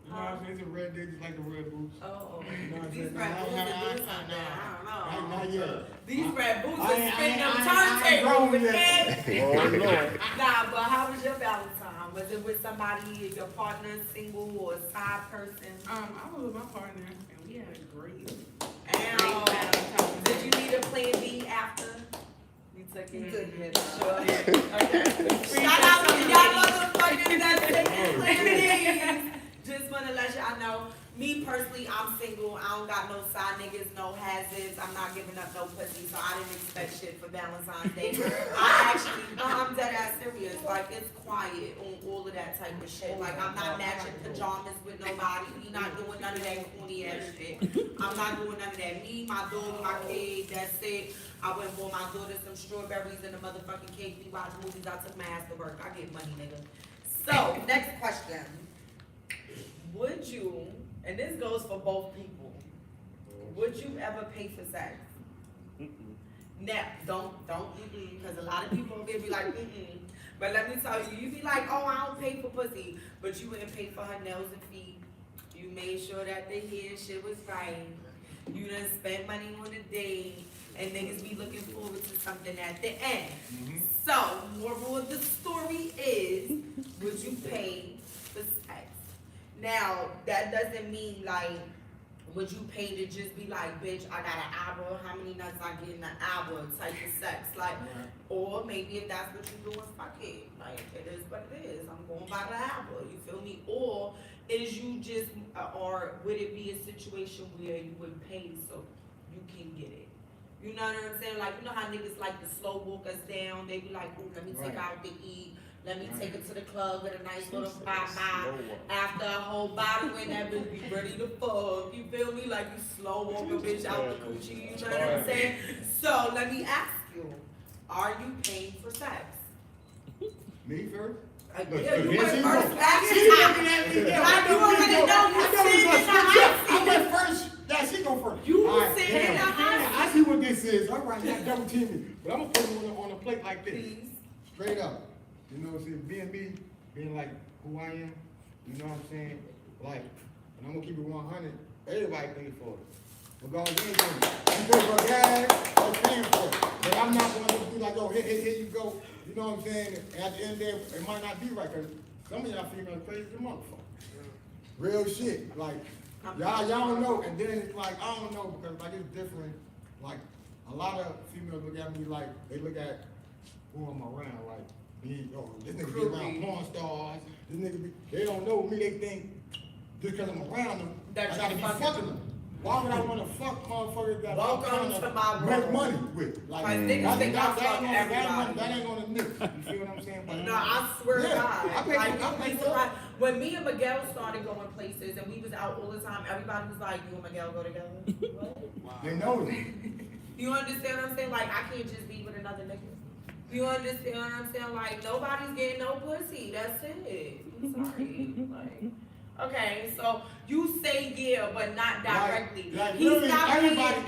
You know what I'm saying? It's a red day just like the red boots. Oh, You know what I'm these saying? red boots are doing Nah, something. I don't Not know. yet. These red boots I are ain't- spinning them I ain't turntables, grown yet. man. Oh, Lord. Nah, but how was your Valentine? Was it with somebody, your partner, single, or a side person? I was with my partner and we had a great And Valentine's did you need a plan B after? You took it. Sure. Okay. Shout out to y'all motherfuckers that take plan Bs. Just wanna let y'all know, me personally, I'm single. I don't got no side niggas, no hazards. I'm not giving up no pussy, so I didn't expect shit for Valentine's Day. I'm dead ass serious. Like, it's quiet on all of that type of shit. Like, I'm not matching pajamas with nobody. We not doing none of that corny ass shit. I'm not doing none of that. Me, my dog, my kid, that's it. I went and bought my daughter some strawberries and a motherfucking cake. We watch movies. I took my ass to work. I get money, nigga. So, next question. Would you, and this goes for both people, would you ever pay for sex? Now, don't, because a lot of people will be like, But let me tell you, you be like, oh, I don't pay for pussy, but you wouldn't pay for her nails and feet. You made sure that the hair and shit was right. You done spent money on a date, and niggas be looking forward to something at the end. So, moral of the story is, would you pay for sex? Now, that doesn't mean like, would you pay to just be like, bitch, I got an hour, how many nuts I get in an hour type of sex? Like, or maybe if that's what you're doing, fuck it. Like, it is what it is. I'm going by the hour, you feel me? Or is you just, or would it be a situation where you would pay so you can get it? You know what I'm saying? Like, you know how niggas like to slow walk us down? They be like, ooh, let me take her out to eat. Let me take her to the club with a nice little bye-bye. After a whole bottle in that bitch be ready to fuck. You feel me? Like you slow walk a bitch out the coochie. You know what I'm saying? So let me ask you, are you paying for sex? Me first? Yeah, you went She first. go. Ask She me. looking at me. I do already know you sitting in the hot I seat. went first. Yeah, she go first. You All right, sitting in the damn. hot I see what this is. All right, you double team me. But I'm gonna put it on a plate like this. Please. Straight up. You know what I'm saying? Being me, being like who I am, you know what I'm saying? Like, and I'm gonna keep it 100. Everybody paying for it. Regardless of anything. You pay for gas, I'm paying for it. But I'm not gonna be like, yo, here you go. You know what I'm saying? And at the end of the day, it might not be right, because some of y'all females crazy as a motherfucker. Real shit. Like, y'all don't know. And then it's like, I don't know, because like it's different. Like, a lot of females look at me like, they look at who I'm around, like, this nigga be around porn stars, this nigga be, they don't know me, they think, just because I'm around them, I gotta be fucking them. Why would I wanna fuck motherfuckers that I'm Welcome to my trying to make world. money with? Like, Like, niggas think I fuck that ain't gonna nip. You see what I'm saying? But, No, I swear to Yeah, God. I pay Like, for- I you'd pay be for surprised. When me and Miguel started going places and we was out all the time, everybody was like, you and Miguel go together? What? they know it. You understand what I'm saying? Like, I can't just be with another nigga. You understand what I'm saying? Like, nobody's getting no pussy. That's it. I'm sorry. Like, okay, so you say yeah, but not directly. Like He's really, not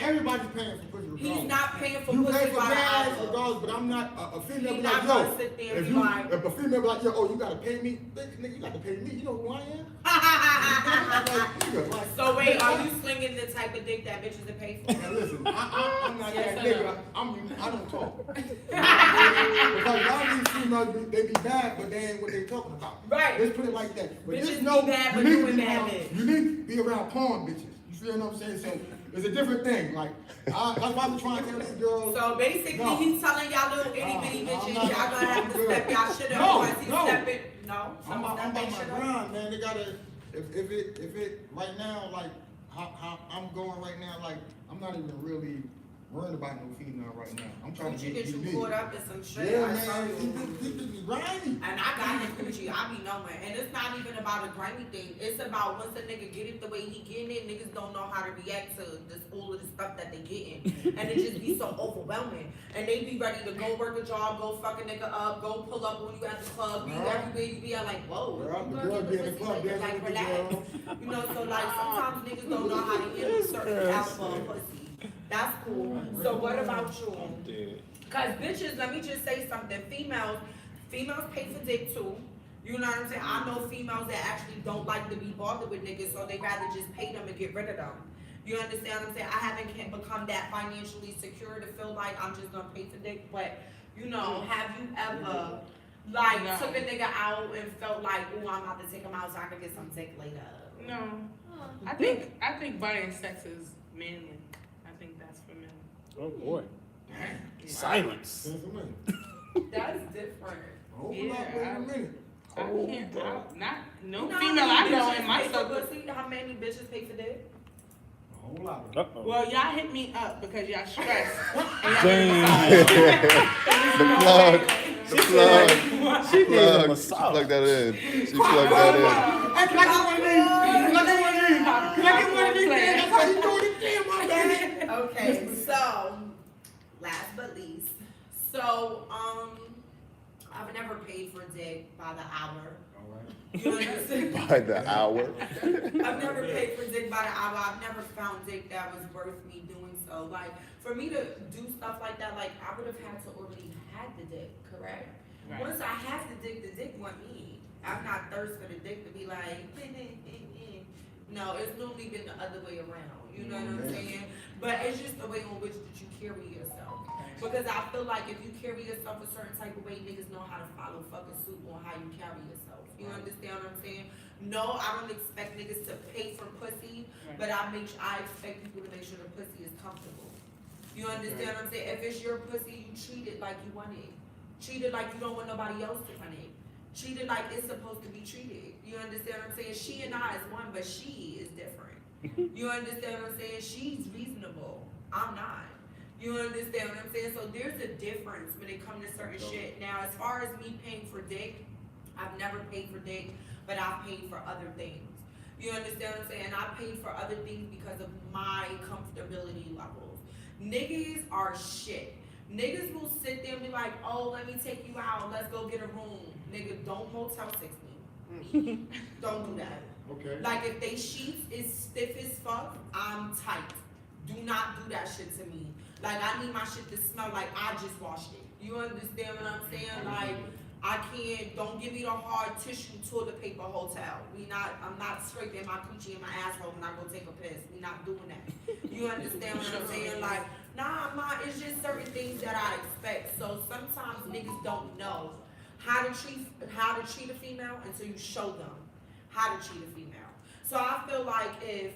everybody's paying for pussy regardless. He's not paying for You pussy pay for by the gas hour. regardless, but I'm not a female. He Be not like, gonna yo, sit there and if be you, like- if a female be like, yo, oh, you gotta pay me, nigga, you gotta pay me. You know who I am? Like, nigga, like, So wait, are you slinging the type of dick that bitches are paid for? Now listen, I'm not Yes that or nigga. no? I don't talk. Because a lot of these females, they be bad, but they ain't what they talking about. Right. Let's put it like that. But Bitches just be know, bad, you but need to doing be bad around, bitch. you need to be around porn bitches. You feel what I'm saying? So it's a different thing. Like, that's why I'm trying to tell these girls. So basically, No. he's telling y'all little itty bitty No, bitches, I'm y'all not- gonna have to I'm step good. y'all shit up No, once he no. step it. No, I'm so about step my that shit up. grind, man. They gotta, if it, right now, like, how I'm going right now, like, I'm not even really worried about no female right now. I'm trying to Coochie get get you me. caught up in some shit. Yeah, I tell man, you. he grimy. And I got him coochie, I be knowing. And it's not even about a grimy thing. It's about once a nigga get it the way he getting it, niggas don't know how to react to this all of the stuff that they getting. And it just be so overwhelming. And they be ready to go work a job, go fuck a nigga up, go pull up when you at the club, be Girl. everywhere you be. I'm like, whoa, Girl, you the gonna girl get be in the pussy club later, dancing like with the relax. girl. You know, so like sometimes niggas don't know how to handle certain caliber of pussy. That's cool. So what about you? Cause bitches, let me just say something. Females pay for dick too. You know what I'm saying? I know females that actually don't like to be bothered with niggas, so they rather just pay them and get rid of them. You understand what I'm saying? I haven't become that financially secure to feel like I'm just gonna pay for dick, but you know, have you ever like No. took a nigga out and felt like, oh, I'm about to take him out so I can get some dick later? No. I think buying sex is manly. I think that's for men. Oh boy. Damn. Silence. Since a minute. That's different. Hold Yeah, up, wait a minute. I can't, no You know how female many I know bitches in my pay for circle. pussy? How many bitches pay for dick? A whole lot of Uh-oh. Well, y'all hit me up because y'all stressed. And y'all The plug. The plug. She needs a Plug. She massage. plugged that in. She plugged that Hey, can I get one of these? Can I get one of these? Can I get one of these? Man, that's how you do it again, my bad. Okay, so last but least, so I've never paid for dick by the hour. You understand? in by the hour. I've never paid for dick by the hour. I've never found dick that was worth me doing so. Like for me to do stuff like that, like I would have had to already had the dick, correct? Right. Once I have the dick want me. I'm not thirst for the dick to be like, no, it's normally been the other way around. You know what I'm saying? But it's just the way in which that you carry yourself. Because I feel like if you carry yourself a certain type of way, niggas know how to follow fucking suit on how you carry yourself. You understand what I'm saying? No, I don't expect niggas to pay for pussy, but I expect people to make sure the pussy is comfortable. You understand what I'm saying? If it's your pussy, you treat it like you want it. Treat it like you don't want nobody else to want it. Treat it like it's supposed to be treated. You understand what I'm saying? She and I is one, but she is different. You understand what I'm saying? She's reasonable. I'm not. You understand what I'm saying? So there's a difference when it comes to certain shit. Now, as far as me paying for dick, I've never paid for dick, but I've paid for other things. You understand what I'm saying? I paid for other things because of my comfortability levels. Niggas are shit. Niggas will sit there and be like, oh, let me take you out, let's go get a room. Nigga, don't Motel 6 me. Don't do that. Okay. Like, if they sheets is stiff as fuck, I'm tight. Do not do that shit to me. Like, I need my shit to smell like I just washed it. You understand what I'm saying? Like, I can't, don't give me the hard tissue toilet paper hotel. I'm not scraping my coochie in my asshole when I go take a piss. We not doing that. You understand what I'm saying? Like, nah, I'm not, it's just certain things that I expect. So sometimes niggas don't know how to treat a female until you show them how to treat a female. So I feel like if,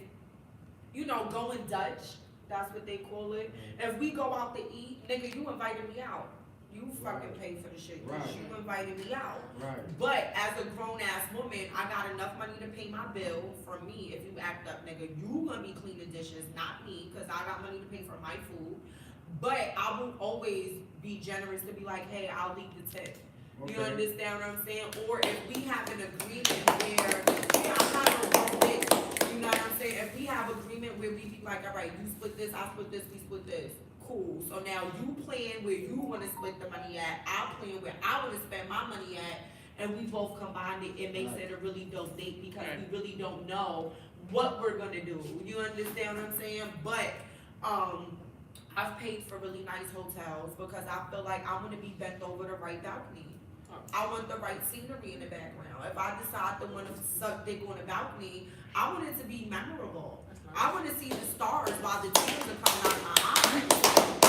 going Dutch, that's what they call it. If we go out to eat, nigga, you invited me out. You fucking pay for the shit, cause Right. you invited me out. Right. But as a grown ass woman, I got enough money to pay my bill. For me, if you act up, nigga, you gonna be cleaning dishes, not me, cause I got money to pay for my food. But I will always be generous to be like, hey, I'll leave the tip. You Okay. understand what I'm saying? Or if we have an agreement where, I'm not a wrong bitch. You know what I'm saying? If we have agreement where we be like, all right, you split this, I split this, we split this. Cool. So now you plan where you want to split the money at. I plan where I want to spend my money at. And we both combine it. It makes it a really dope date because we really don't know what we're going to do. You understand what I'm saying? But, I've paid for really nice hotels because I feel like I want to be bent over the right balcony. I want the right scenery in the background. If I decide to want to suck dick on a balcony, I want it to be memorable. I want to see the stars while the tears are coming out of my eyes.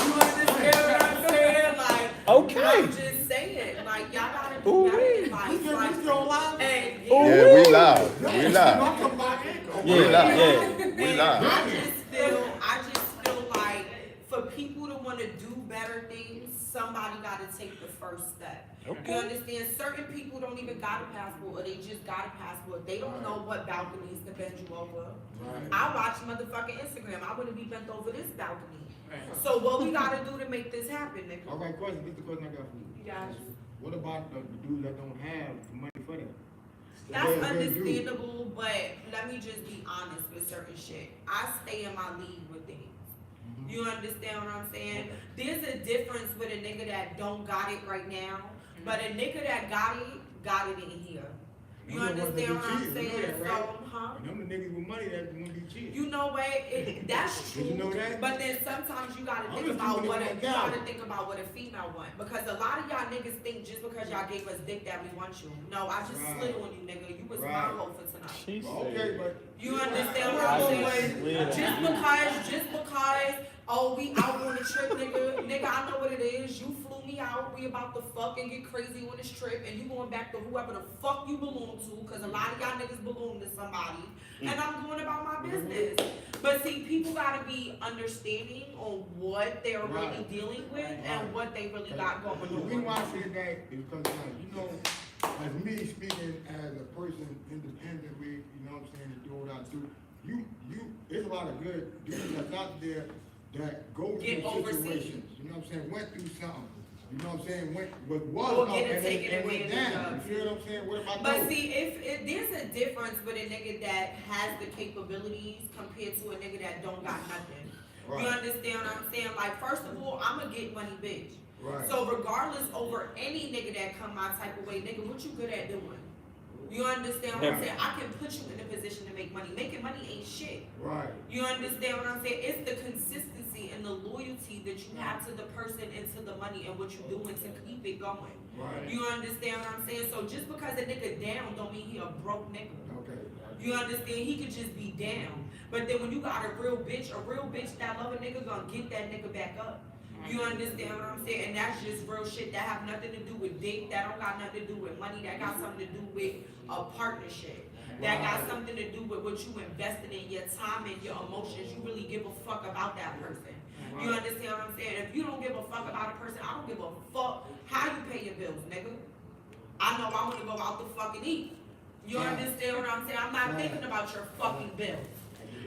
You understand what I'm saying? Like, Okay. I'm just saying, like, y'all gotta do better in life. Like, and Yeah, we live. We live. Yeah, We live. yeah. We live. I just feel like for people to want to do better things, somebody got to take the first step. You understand? Certain people don't even got a passport, or they just got a passport. They don't know what balconies to bend you over. I watch motherfucking Instagram. I wouldn't be bent over this balcony. So what we got to do to make this happen, nigga? All right, question. This is the question I got for you. Yes. What about the dudes that don't have the money for that? That's What do they do? understandable, but let me just be honest with certain shit. I stay in my league with things. You understand what I'm saying? There's a difference with a nigga that don't got it right now, but a nigga that got it in here. You understand what I'm saying? So, huh? And them the niggas with money that want to be cheated. You know what? That's true. Did you know that? But then sometimes you gotta I'm think just about keeping it what on you down. gotta think about what a female want. Because a lot of y'all niggas think just because y'all gave us dick that we want you. No, I just Right. slid on you, nigga. You was my Right. hoe for tonight. She Okay, said. but You understand what I I'm just saying? slid Just because, oh, we out on a trip, nigga. Nigga, I know what it is. You flew me out. We about to fuck and get crazy on this trip, and you going back to whoever the fuck you belong to, because a lot of y'all niggas belong to somebody. And I'm going about my business. But see, people gotta be understanding on what they're really Right. dealing with and what they really got going The reason on. why I say that is because, as me speaking as a person independently, you know what I'm saying, and do what I do, there's a lot of good dudes that's out there that go Get through overseas. situations, you know what I'm saying, went through something, you know what I'm saying, was Or up get and taken it went advantage down, of. you feel what I'm saying, what about But those? see, if there's a difference with a nigga that has the capabilities compared to a nigga that don't got nothing. You Right. understand what I'm saying? Like, first of all, I'm a get money bitch. Right. So regardless over any nigga that come my type of way, nigga, what you good at doing? You understand what I'm saying? I can put you in a position to make money. Making money ain't shit. Right. You understand what I'm saying? It's the consistency and the loyalty that you have to the person and to the money and what you're doing to keep it going. Right. You understand what I'm saying? So just because a nigga down don't mean he a broke nigga. Okay. You understand? He could just be down. But then when you got a real bitch that love a nigga gonna get that nigga back up. You understand what I'm saying? And that's just real shit that have nothing to do with dick, that don't got nothing to do with money, that got something to do with a partnership. That got something to do with what you invested in, your time and your emotions. You really give a fuck about that person. You understand what I'm saying? If you don't give a fuck about a person, I don't give a fuck how you pay your bills, nigga. I know I wanna go out to fucking eat. You understand what I'm saying? I'm not thinking about your fucking bills.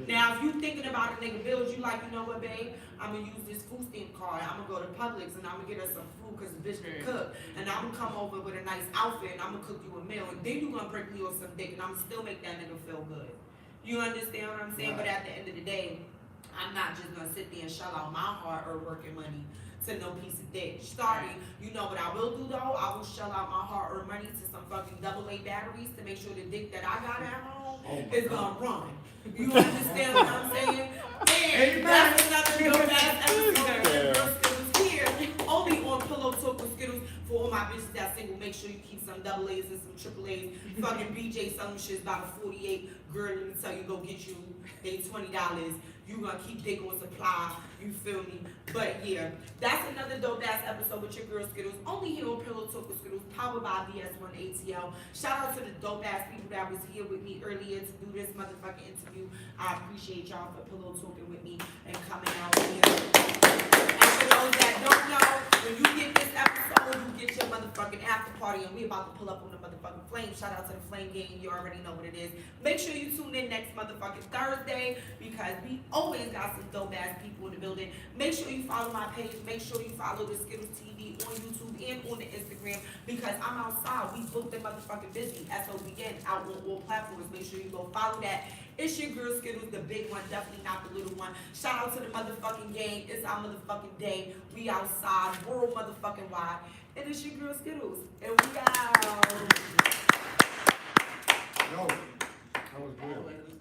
Now, if you thinking about a nigga bills, you like, you know what, babe? I'm gonna use this food stamp card. I'm gonna go to Publix and I'm gonna get us some food because the bitch can cook. And I'm gonna come over with a nice outfit and I'm gonna cook you a meal. And then you gonna break me off some dick and I'm gonna still make that nigga feel good. You understand what I'm saying? But at the end of the day, I'm not just gonna sit there and shell out my hard-earned working money to no piece of dick. Starting, you know what I will do though? I will shell out my hard-earned money to some fucking AA batteries to make sure the dick that I got at home is gonna run. You understand what I'm saying? And that's another dope ass episode of Girl Skiddlez here, only on Pillowtalk with Skiddlez. For all my bitches that single, make sure you keep some AA's and some AAA's. Fucking BJ selling shit by the 48. Girl, let me tell you, go get you they $20. You gonna keep dick on supply, you feel me? But yeah, that's another dope ass episode with your girl Skiddlez, only here on Pillowtalk with Skiddlez, powered by VS1 ATL. Shout out to the dope ass people that was here with me earlier to do this motherfucking interview. I appreciate y'all for pillow talking with me and coming out here. And for those that don't know, when you get this episode, you get your motherfucking after party, and we about to pull up on the motherfucking flame. Shout out to the Flame Gang, you already know what it is. Make sure you tune in next motherfucking Thursday, because we always got some dope ass people in the building. Make sure you follow my page, make sure you follow the Skiddlez TV on YouTube and on the Instagram, because I'm outside. We booked the motherfucking busy, SOBN, out on all platforms. Make sure you go follow that. It's your girl Skiddlez, the big one, definitely not the little one. Shout out to the motherfucking gang. It's our motherfucking day. We outside, world motherfucking wide. And it's your girl Skiddlez. And we out. Yo, that was good.